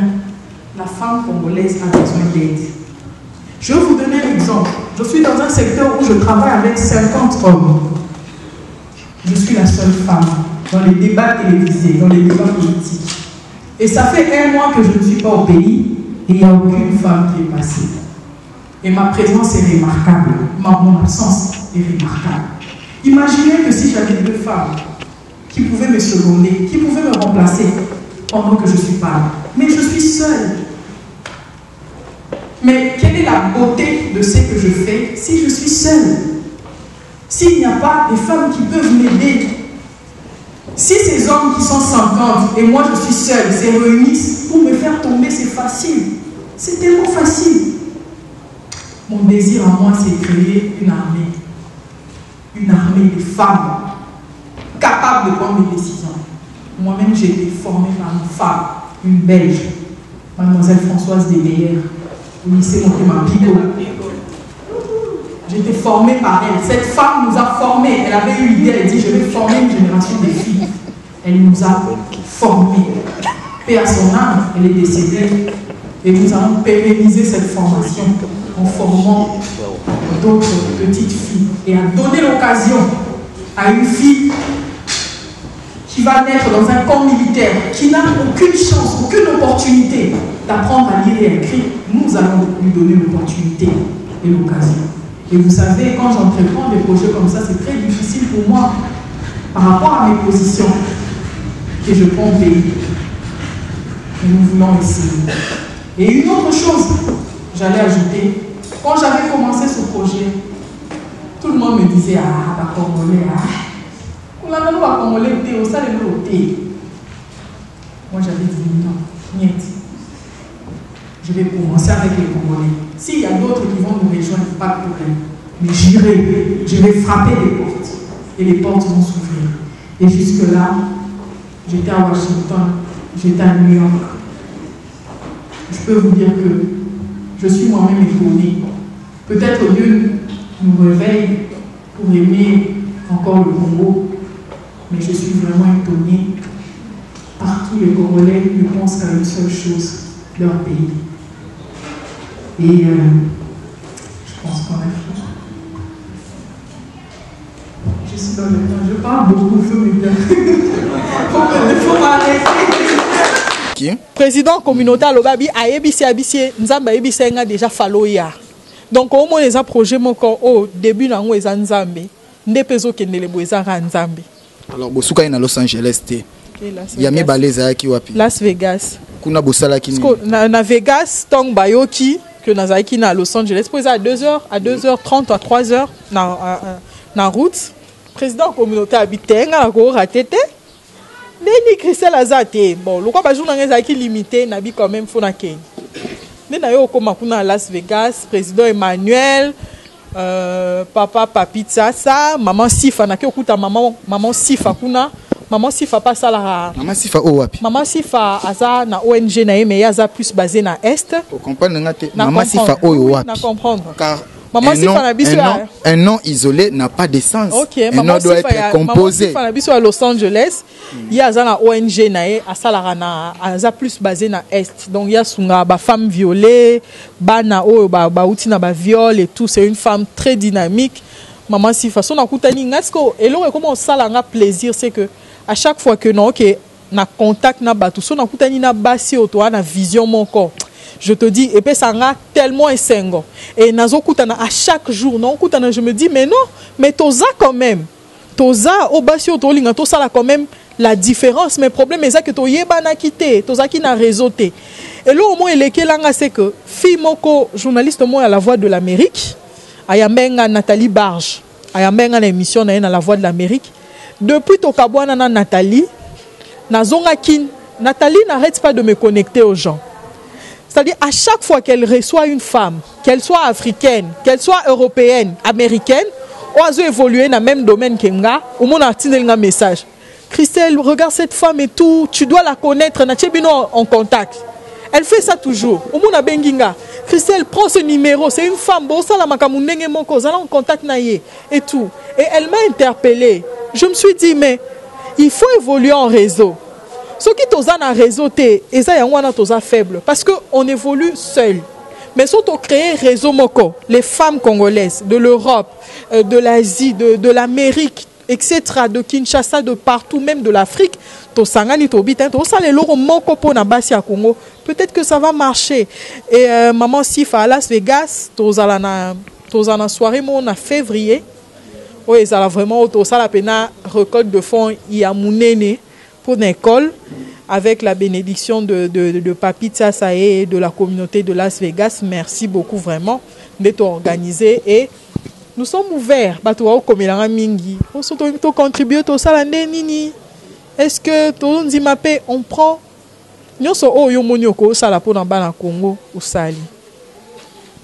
la femme congolaise a besoin d'aide. Je vais vous donner un exemple. Je suis dans un secteur où je travaille avec 50 hommes. Je suis la seule femme dans les débats télévisés, dans les débats politiques. Et ça fait 1 mois que je ne suis pas au pays et il n'y a aucune femme qui est passée. Et ma présence est remarquable. Mon absence est remarquable. Imaginez que si j'avais 2 femmes qui pouvaient me seconder, qui pouvaient me remplacer pendant que je suis pas là. Mais je suis seule. Mais quelle est la beauté de ce que je fais si je suis seule? S'il n'y a pas des femmes qui peuvent m'aider, si ces hommes qui sont 50 et moi je suis seule se réunissent pour me faire tomber, c'est facile. C'est tellement facile. Mon désir à moi, c'est de créer une armée. Une armée de femmes capables de prendre des décisions. Moi-même, j'ai été formée par une femme, une Belge, mademoiselle Françoise Desmeyer, au lycée Montémar-Pico. J'ai été formée par elle. Cette femme nous a formés. Elle avait eu l'idée, elle a dit, je vais former une génération de filles. Elle nous a formés. Paix à son âme, elle est décédée. Et nous allons pérenniser cette formation en formant d'autres petites filles. Et à donner l'occasion à une fille qui va naître dans un camp militaire, qui n'a aucune chance, aucune opportunité d'apprendre à lire et à écrire, nous allons lui donner l'opportunité et l'occasion. Et vous savez, quand j'entreprends des projets comme ça, c'est très difficile pour moi par rapport à mes positions que je prends au pays. Et nous voulons essayer. Et une autre chose, j'allais ajouter, quand j'avais commencé ce projet, tout le monde me disait, ah, la Congolais, ah, on a même pas Congolais, on s'est allé au thé. Moi j'avais dit non, niet. Je vais commencer avec les Congolais. S'il y a d'autres qui vont nous rejoindre, pas de problème. Mais j'irai, je vais frapper les portes. Et les portes vont s'ouvrir. Et jusque-là, j'étais à Washington, j'étais à New York. Je peux vous dire que je suis moi-même étonnée. Peut-être Dieu nous réveille pour aimer encore le Congo, mais je suis vraiment étonnée. Partout les Congolais ne pensent qu'à une seule chose, leur pays. Et je pense quand même. Je suis dans le temps, je parle beaucoup, il faut me dire. Il faut m'arrêter. Président communautaire Lobabi a ébissé Nzamba ébissé déjà falloya. Donc au moins les projets au début nango eza Nzambe ndepezo kendele boeza Nzambe. Alors bosuka na Los Angeles té. Ya mi baleza ki wapi? Las Vegas. Kuna bosala ki na Vegas tong bayoki que nazaki na Los Angeles pour à 2h à 2h30 à 3h na route. Président communautaire habitenga ko ratete. Neni Christelle Azate, bon, le quoi jour n'a qui limité, n'a quand même faut na Kenya. Nena yo koma kuna à Las Vegas, président Emmanuel, papa Papitsa ça, maman Sifa na ki okuta maman Sifa kuna, maman Sifa pas ça la. Maman Sifa o wapi? Maman Sifa aza na ONG na mais aza plus basé na est. Vous comprenez ngate? Maman Sifa o wapi? Na comprendre. Car un nom isolé n'a pas de sens. Okay, un nom doit être composé. Maman Sifa à Los Angeles, il y a na ONG na asalara na aza plus basé na est. Donc il y a sunga ba femme violée, bana o ba uti na ba viol et tout, c'est une femme très dynamique. Maman Sifa son akutani ngasko et là comment ça la plaisir c'est que à chaque fois que non OK na contact na batu son akutani na basi o toi na vision mon corps. Je te dis, et puis ça a tellement essengo. Et à chaque jour, je me dis, mais non, mais toza quand même. Toza, au basio, tolinga, toza là quand même la différence. Mais le problème, c'est que toyeba na quitté, toza qui n'a réseauté. Et là, au moins, c'est que, fille moko, journaliste, moi, à la Voix de l'Amérique, ayambenga Nathalie Barge, ayambenga na émission na la Voix de l'Amérique. Depuis Tokabwana na Nathalie, Nathalie n'arrête pas de me connecter aux gens. C'est-à-dire, à chaque fois qu'elle reçoit une femme, qu'elle soit africaine, qu'elle soit européenne, américaine, on a évolué dans le même domaine que moi, au moins on a un message. Christelle, regarde cette femme et tout, tu dois la connaître, on est en contact. Elle fait ça toujours. Au moins benginga. Christelle, prends ce numéro, c'est une femme, bon ça la makamunenge moko, ça en contact naie et tout. Et elle m'a interpellée. Je me suis dit, mais il faut évoluer en réseau. Ce qui est en réseau, c'est faible parce qu'on évolue seul. Mais si on crée réseau moko, les femmes congolaises de l'Europe, de l'Asie, de l'Amérique, etc., de Kinshasa, de partout, même de l'Afrique, peut-être que ça va marcher. Et maman Sifa à Las Vegas, en soirée en février, oui, ça a vraiment la récolte de fonds, il y a Mounene pour l'école, avec la bénédiction de Papi Tsasae et de la communauté de Las Vegas. Merci beaucoup vraiment d'être organisé et nous sommes ouverts. On contribue au Salandé Nini. Est-ce que on prend nyonso oyo monioko sala pona bana Congo osali?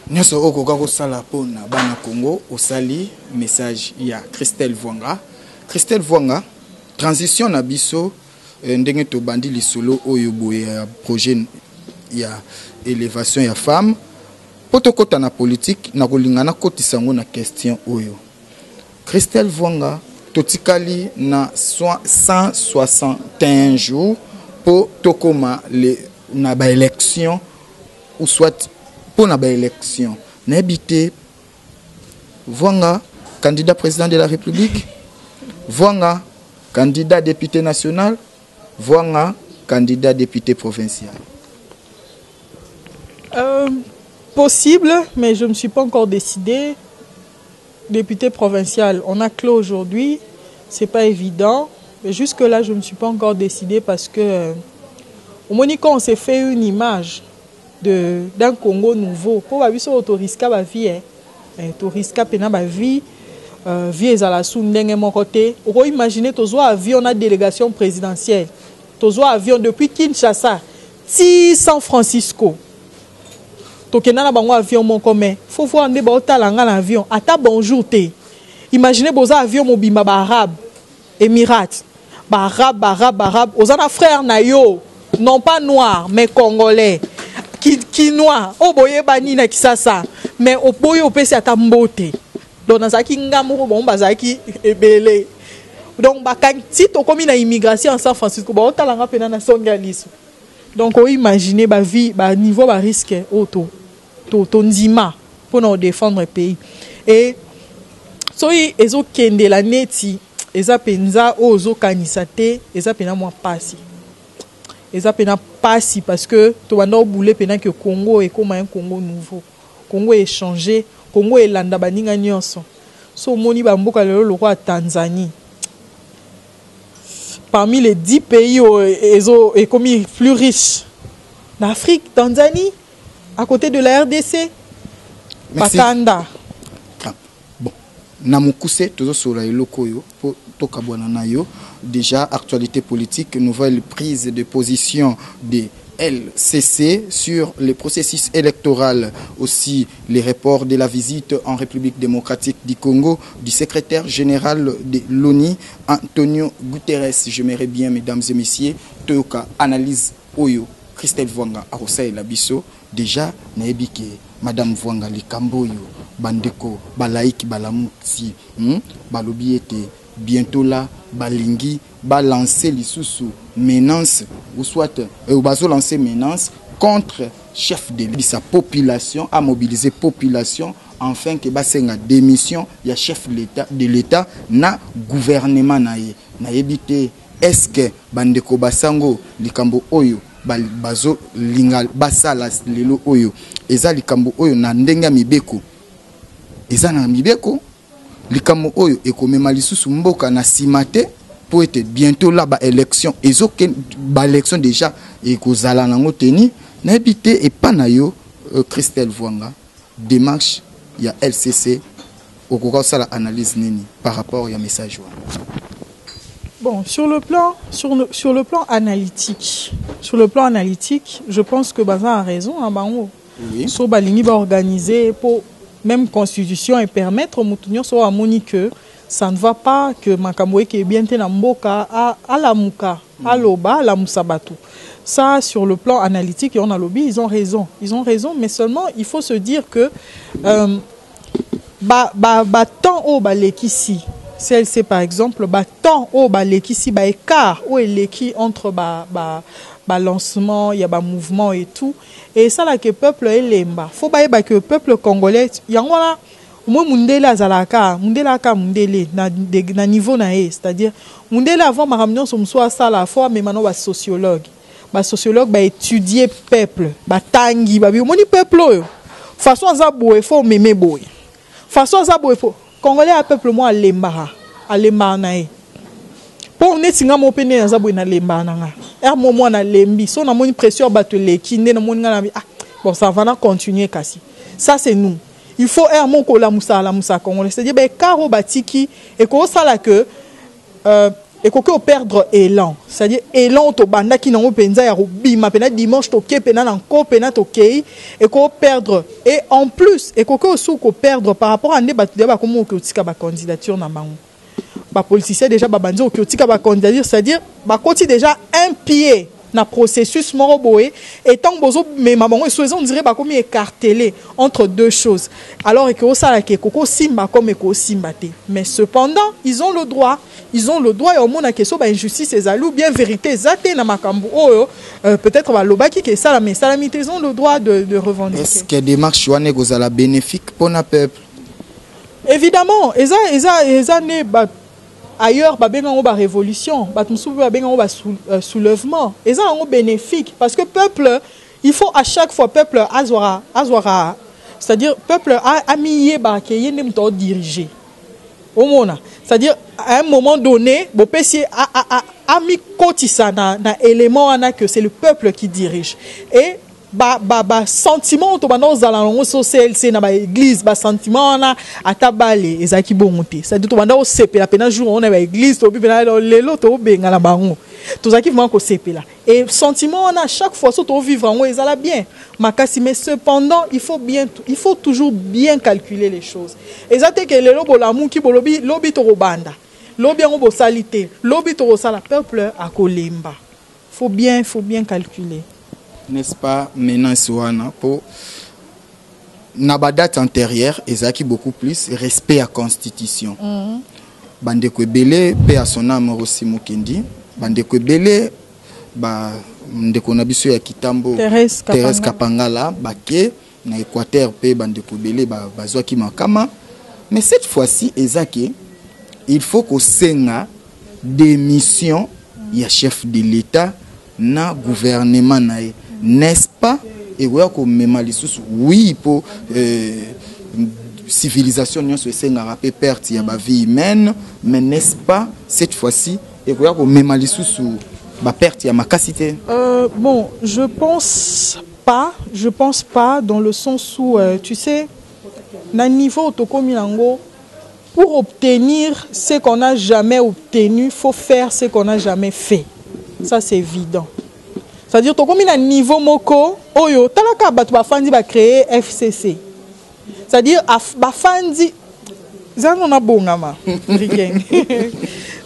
Nyonso okoka sala pona bana Congo osali. Message ya Christelle Vwanga. Christelle Vwanga, transition na biso ndenge to bandi lisolo oyo boye projet ya élévation ya femme poto kota na politique na kolingana kotisango na question oyo. Christelle Vwanga totikali na 161 jours pour tokoma na ba élection ou soit pour na ba élection n'habité Vwanga candidat président de la République, Vwanga candidat député national, Vwanga candidat député provincial. possible, mais je ne me suis pas encore décidé. Député provincial, on a clos aujourd'hui, c'est pas évident. Mais jusque-là, je ne me suis pas encore décidé parce que au moins quand on s'est fait une image d'un Congo nouveau, pour la vie sur autoriska ba vie, autoriska pena ba vie, vie ezala sundenge mon côté. On imaginer tozo avion na délégation présidentielle, tozo avion depuis Kinshasa, ti San Francisco. Tokena na bango avion mon commun. Faut voir ne ba otalanga na avion. Ata bonjour te. Imaginez boza avion mobimba ba arabe, Émirats, ba arabe. Ozana frère na yo, non pas noir mais congolais. Qui noir. O boye bani na kisasa. Mais o boye o pesi ata mbote. Donc nazaki ngamu bon bazaki ebele. Donc si to komi na immigration en San Francisco, ba otalanga pena na songaliso. Donc on imagine ba vie, ba niveau ba risque auto. Tonzima pour nous défendre le pays. Et soy ezo kende la neti eza penza ozo kanisate eza pena moi passi. Eza pena passi parce que to banda boule pena que Congo est comme un Congo nouveau. Congo est changé, Congo est landa baninga nyonso. So moni ba mboka lelo le roi Tanzanie. Parmi les 10 pays ezo est comme plus riches d'Afrique, Tanzanie à côté de la RDC. Merci. Pakanda. Bon, Namukuse, toujours sur la lokoyo, pour Tokabwana Nayo. Déjà, actualité politique, nouvelle prise de position des LCC sur le processus électoral. Aussi, les reports de la visite en République démocratique du Congo du secrétaire général de l'ONU, Antonio Guterres. J'aimerais bien, mesdames et messieurs, Toyoka analyse Oyo. Christelle Vwanga Arosai Labiso. Déjà, naebike Madame Vwanga Likamboyo, Bandeko, Balaiki, Balamuti, Balobi était bientôt là, Balingi, balancer l'issoussou, menace, ou soit, bazo lancer menace contre chef de sa population, à mobiliser population, afin que basenga démission, il y a chef de l'État, na gouvernement nae. Naebite, est-ce que Bandeko Basango, Likambo Oyo, bazo lingal basala lelo oyo eza likambo oyo na ndenga mibeko eza na mibeko likambo oyo ekomema lisusu mboka na simate pour être bientôt là ba élection ezoke ba élection déjà ekozala nango teni na habité et pas na yo Christelle Vwanga démarche ya LCC okoka sala analyse nini par rapport à message. Bon, sur le plan analytique, je pense que Bazin a raison. Hein, oui. So Balingi va organiser pour même constitution et permettre au Moutounion soit à Moni que ça ne va pas que Makamoué qui est bien Tenamboka à la Mouka, à l'Oba, à la Moussabatu. Ça, sur le plan analytique, et on a lobby, ils ont raison. Ils ont raison, mais seulement il faut se dire que tant au Balekisi. Celle-ci par exemple, tant au l'équipe écart où est l'équipe entre lancement, il y a mouvement et tout. Et ça là que le peuple est lemba. Faut pas que le peuple congolais, il y a là, moi mundela zalaka, mundela na niveau nae, c'est-à-dire mundela avant ma ramener sur soit ça la fois mais maintenant sociologue étudier peuple, tangi, moni peuple façon ça boy faut mémé boy. Façon ça boy faut Congolais a peuple moi à lemba nae. Pour on est singa mo pene na zabou na lemba nanga. Moment na lembi, so na moni pression batele kinde na moni ngana bon ça va continuer kasi. Ça c'est nous. Il faut mon ko la moussa congolais. C'est-à-dire karo batiki et ko sala que et ko perdre élan. C'est-à-dire élan to banda ki na penza ya robima pena dimanche to ke pena na ko pena to ke et ko perdre et en plus et ko sou ko perdre par rapport à ne batude ba comme ko tika ba candidature na bango. Ba politicien déjà ba banzo ko tika ba candidature, c'est-à-dire ba koti déjà un pied na processus moroboé et tant bozo mais maman on dirait ba comme écartelé entre deux choses. Alors que ça la ke koko simba comme ko simbate. Mais cependant, ils ont le droit et au monde a question ba injustice et zalou bien vérité zate na makambo peut-être ba lobaki que ça mais salamité ils ont le droit de revendiquer. Est-ce que démarche wane gozala bénéfique pour na peuple? Évidemment, eza né ailleurs ba révolution, ba soulèvement, et ça est bénéfique parce que peuple, il faut à chaque fois peuple azwara C'est-à-dire, peuple a mis à diriger. Au monde. C'est-à-dire, à un moment donné, le PC a mis kotisa dans l'élément que c'est le peuple qui dirige. Et sentiment to bana ozala ngo so CLC na ba église ba sentiment na atabale ezaki bongote ça dit to bana o sepela pena jour on na ba église to bi pena lelo to benga na bango to zaki vraiment ko sepela et sentiment na chaque fois so to vivre ngo ezala bien makasi mais cependant il faut toujours bien calculer les choses ezate que lelo bolamu ki bolobi lobi to robanda lobi ngo bo salité lobi to sala peuple akolemba faut bien calculer. N'est-ce pas, maintenant, pour la date antérieure, Ezaki beaucoup plus respect à la Constitution. Bande Kwebele, paix à son âme, Rossi Mukendi. Bande Kwebele, Ndeko Nabiso ya Kitambo, Thérèse Kapangala, Baké, na Équateur, paix, Bande Kwebele, Bazwaki Makama. Mais cette fois-ci, Ezaki, il faut qu'on senga des missions, il y a chef de l'État, na gouvernement nae. N'est-ce pas? Et oui, pour civilisation, nous sommes rappelés perte, il y a vie humaine, mais n'est-ce pas, cette fois-ci, et vous avez même la perte, il y a ma capacité. Bon, je pense pas dans le sens où, tu sais, dans le niveau Tokomilango, pour obtenir ce qu'on n'a jamais obtenu, il faut faire ce qu'on n'a jamais fait. Ça, c'est évident. C'est-à-dire que comme il a un niveau moko, oyo, talaka batu bafandi ba créer FCC. C'est-à-dire bafandi zano na bongama.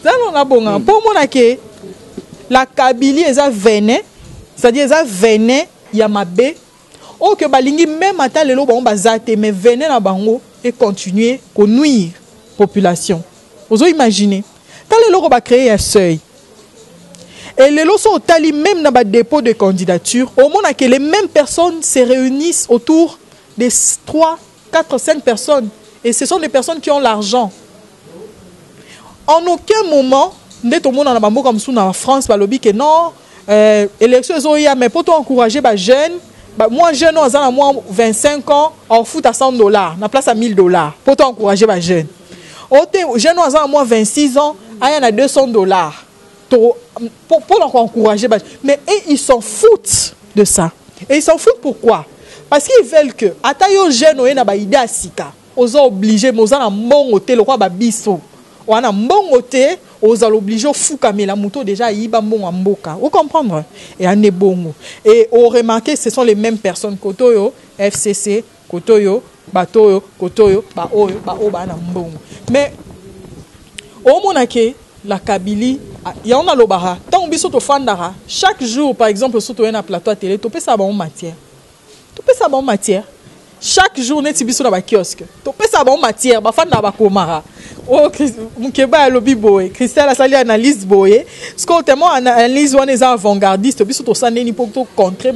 Zano na bongama. Pour moi que la Kabylie eza venin, c'est-à-dire eza venin ya mabe. O que balingi même ata lelo ba bazate mais venin na bango et continuer ko nuire population. Vous imaginez. Tant lelo ko ba créer un seuil. Et les lots sont au tali même dans le dépôt de candidature. Au moment où les mêmes personnes se réunissent autour des 3, 4, 5 personnes. Et ce sont des personnes qui ont l'argent. En aucun moment, dès tout le monde en France, que non, élection, mais pour encourager les jeunes, moi, jeune, à moi 25 ans, on fout à $100, on place à $1000. Pour encourager les jeunes. Jeune, à moi 26 ans, il y a $200. Pour encourager. Mais ils s'en foutent de ça. Et ils s'en foutent pourquoi? Parce qu'ils veulent que, atayo jeune oye na ba idée asika, oza obligé, moza na mbongote, le roi babiso. Oana mbongote, oza l'obligé au fou kamela mouto déjà iba mbongo mboka. Vous comprenez? Et ane bongo. Et on remarque, ce sont les mêmes personnes. Kotoyo, FCC, Kotoyo, Batoyo, Kotoyo, Baoyo, Baoba na mbongo. Mais, au monake, la Kabylie, il y a un lobara. Tant que tu fandara, chaque jour, par exemple, sur un plateau à télé, tu peux savoir en matière. Tu peux savoir en matière. Chaque jour, tu peux savoir en kiosque. Tu peux savoir en matière. Tu peux savoir en matière. Oh, Mukeba lobby boy, Christelle a sali analyse boy. Ce qu'on tellement analyse, on est avant-gardiste. Tu peux savoir pour contrer,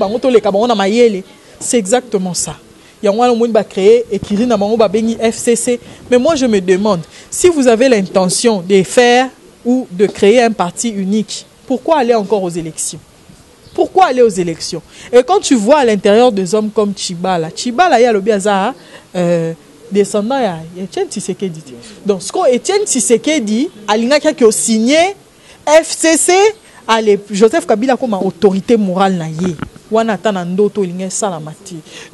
c'est exactement ça. Il y a un monde qui va créer et qui rit dans le FCC. Mais moi, je me demande, si vous avez l'intention de faire ou de créer un parti unique, pourquoi aller encore aux élections? Pourquoi aller aux élections? Et quand tu vois à l'intérieur des hommes comme Tchibala, il y a le biaza descendant, il y a Etienne Tshisekedi. Donc, ce qu'Etienne Tshisekedi a qui a signé FCC, Joseph Kabila comme autorité morale.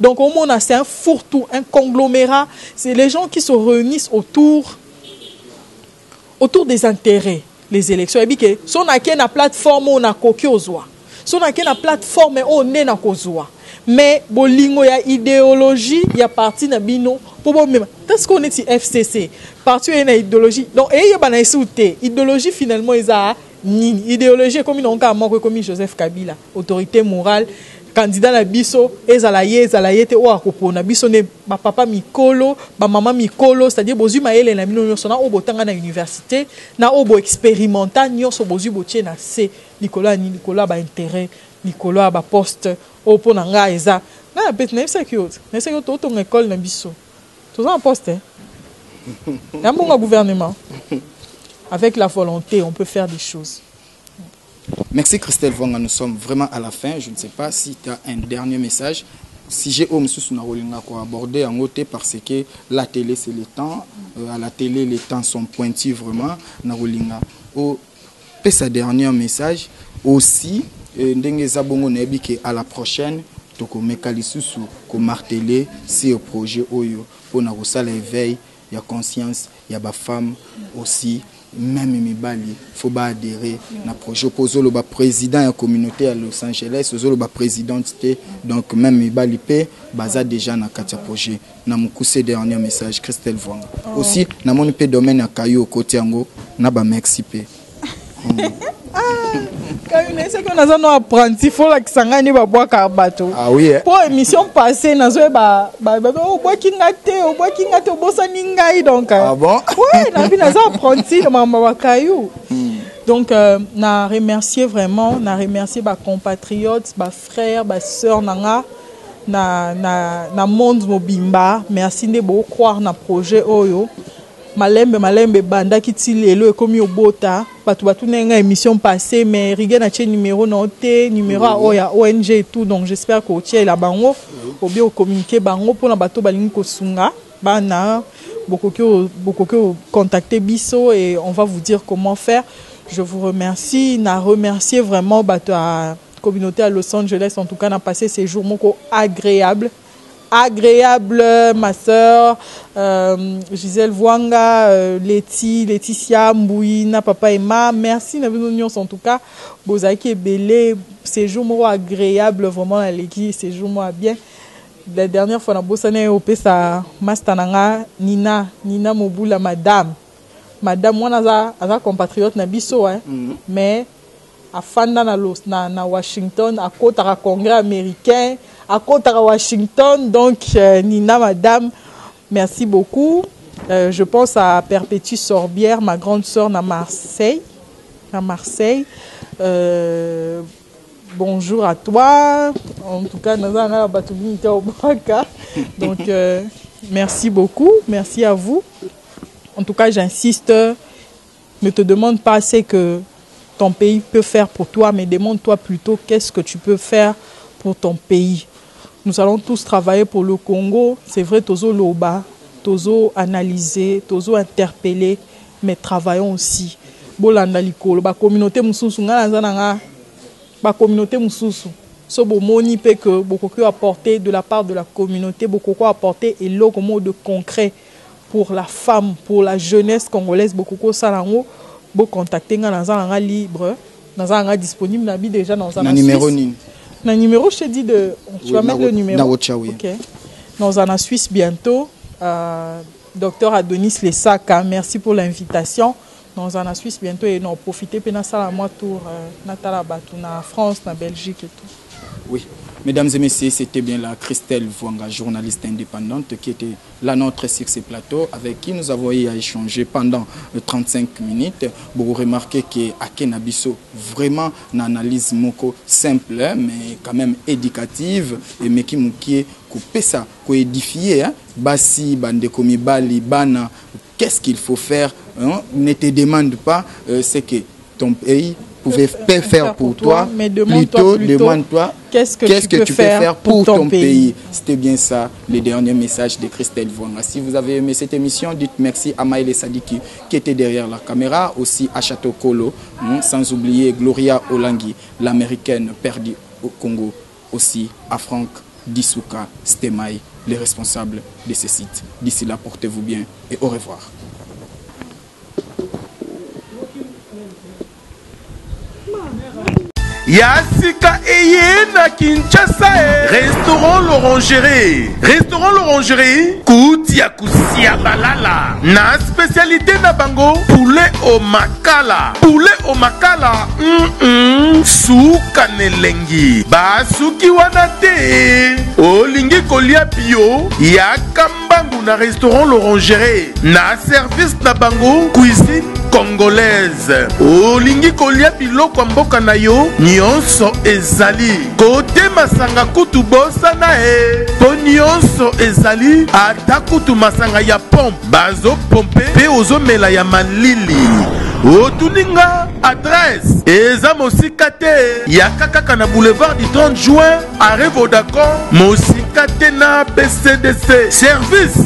Donc, au monde, c'est un fourre-tout, un conglomérat. C'est les gens qui se réunissent autour des intérêts, les élections. Et bien, si on a une plateforme, on a coquille aux oies. Si on a une plateforme, on est na kozwa. Mais bolingo ya idéologie, il y a parti na bino pour bon même. Est-ce qu'on est FCC? Parti na idéologie. Donc et y a bana souté. Idéologie finalement ils a ni idéologie comme ils ont comme Joseph Kabila, autorité morale. Candidat na biso ezalaye te o akopona biso ne ba papa mikolo ba mama mikolo, c'est-à-dire bozu maele na bino nyonso na obotanga na université na obo expérimental nyonso bozu botie na C Nicolas ba intérêt Nicolas ba poste o pona nga eza na peut na ça que na ça que to école na biso to en poste un bon gouvernement avec la volonté on peut faire des choses. Merci Christelle Vonga, nous sommes vraiment à la fin. Je ne sais pas si tu as un dernier message sujet au monsieur na rolinga ko aborder en côté parce que la télé c'est le temps, à la télé les temps sont pointus vraiment na rolinga. Au sa dernier message aussi ndenge zabongo na bi que à la prochaine to ko mekalisusu ko marteler ce projet oyo pour na ko sala éveil ya conscience ya ba femme aussi. Même mibali faut pas adhérer na projet pozo le président de la communauté à Los Angeles le présidente donc même mibali pe baza déjà na katia projet na mukuse dernier message Christelle Vwanga aussi na moni pe domaine ya kayo côté yango na ba merci pe Kayo ne seko naza no apprenti faut la kisangani ba bois karbato. Ah oui. Pour émission passée nazo ba o bois kingate o bossa ningai donc. Ah bon? Ouais, na bi naza apprenti de mama wa kayo. Donc na remercier vraiment, na remercier ba compatriotes, ba frères, ba sœurs nanga na monde mobimba. Merci de beaucoup croire na projet oyo. Malembe banda kiti lelo ekomi obota batu nenga émission passée mais riga na tie numéro noté numéro a oya ONG et tout donc j'espère que tie la bango ou bien communiquer bango pour na bato balingi ko sunga bana beaucoup que contacter biso et on va vous dire comment faire. Je vous remercie, na remercier vraiment bato à communauté à Los Angeles en tout cas na passé ces jours moko agréable, ma sœur Gisèle Vwanga, Laetitia Mbouina, papa et ma. Merci na bino en tout cas. Bozaki et belé, ces jours agréables vraiment à l'église, ces jours bien. La dernière fois na bossane au pesa mastananga Nina Mobula madame moi naza compatriote na biso mais à fanda na Washington à côté à Congrès américain à côté à Washington donc Nina madame merci beaucoup. Je pense à Perpétue Sorbière, ma grande sœur à Marseille. Bonjour à toi. En tout cas, donc merci beaucoup, merci à vous. En tout cas, j'insiste, ne te demande pas ce que ton pays peut faire pour toi, mais demande-toi plutôt qu'est-ce que tu peux faire pour ton pays. Nous allons tous travailler pour le Congo. C'est vrai, Tozo Loba, Tozo analyser, Tozo interpeller, mais travaillons aussi. Bolanda likolo, ba communauté mususu ngana ba communauté mususu. So bo moni pe que beaucoup apporter de la part de la communauté, beaucoup apporter et l'eau comme mot de concret pour la femme, pour la jeunesse congolaise, beaucoup salango, bo contacter ngana libre, ngana disponible nabi déjà dans un numéro ni. Le numéro, je te dis de... Tu vas mettre le numéro. Ok. Nous en Suisse bientôt. Docteur Adonis Lesaka, merci pour l'invitation. Nous en Suisse bientôt et nous profitez de ça à tour na France, na Belgique et tout. Oui. Mesdames et messieurs, c'était bien la Christelle Vwanga, journaliste indépendante, qui était la nôtre sur ce plateau, avec qui nous avons eu à échanger pendant 35 minutes. Vous remarquez qu'à Kenabiso, vraiment une analyse moko simple, mais quand même éducative, et mais qui moukie, coupé ça, édifié, basi, bande komi bali, bana, qu'est-ce qu'il faut faire, hein? Ne te demande pas ce que ton pays pouvait faire pour toi, mais plutôt demande-toi qu'est-ce que tu peux faire pour ton pays. C'était bien ça, le dernier message de Christelle Vwanga. Si vous avez aimé cette émission, dites merci à Maëlle Sadiki qui était derrière la caméra, aussi à Château Kolo, sans oublier Gloria Olangi, l'américaine perdue au Congo, aussi à Franck Dissouka Stemai, les responsables de ce site. D'ici là, portez-vous bien et au revoir. Yasika Eyena Kinshasa Restaurant l'Orangerie. Restaurant l'Orangerie Koutia Kusia Balala. Na spécialité na bango poulet au makala. Poulet au makala Souka nelengi Basuki wanate Olingi kolia bio Yakambangu na restaurant l'Orangerie. Na service na bango cuisine congolaise. Olingi kolia biloko mboka na yo nyonso ezali. Kote masanga kutu bosa na po nyonso ezali. Ata kutu masanga ya pompe bazo pompe pe ozo mela ya malili. Otuninga adresse eza mosika te ya kaka na boulevard du 30 juin arrêt Vodacom mosika Catena BCDC. Service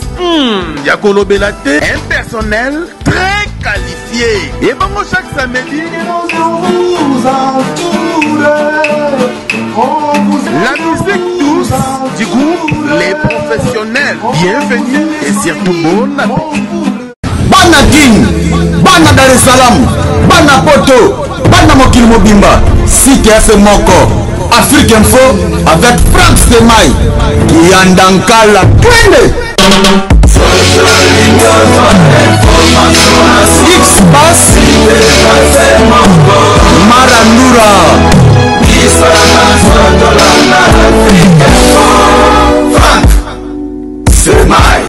Yakolobela te, un personnel très qualifié. Et bon, chaque samedi, la musique douce du groupe Les Professionnels. Bienvenue et surtout bon appétit. Bana King, Bana Dar es Salaam, Bana Poto, Bana Mokil Mobimba, CTF Moko, Afrique Info avec Franck Semaï, Yandankala, Twende. X-Bass, Marandura.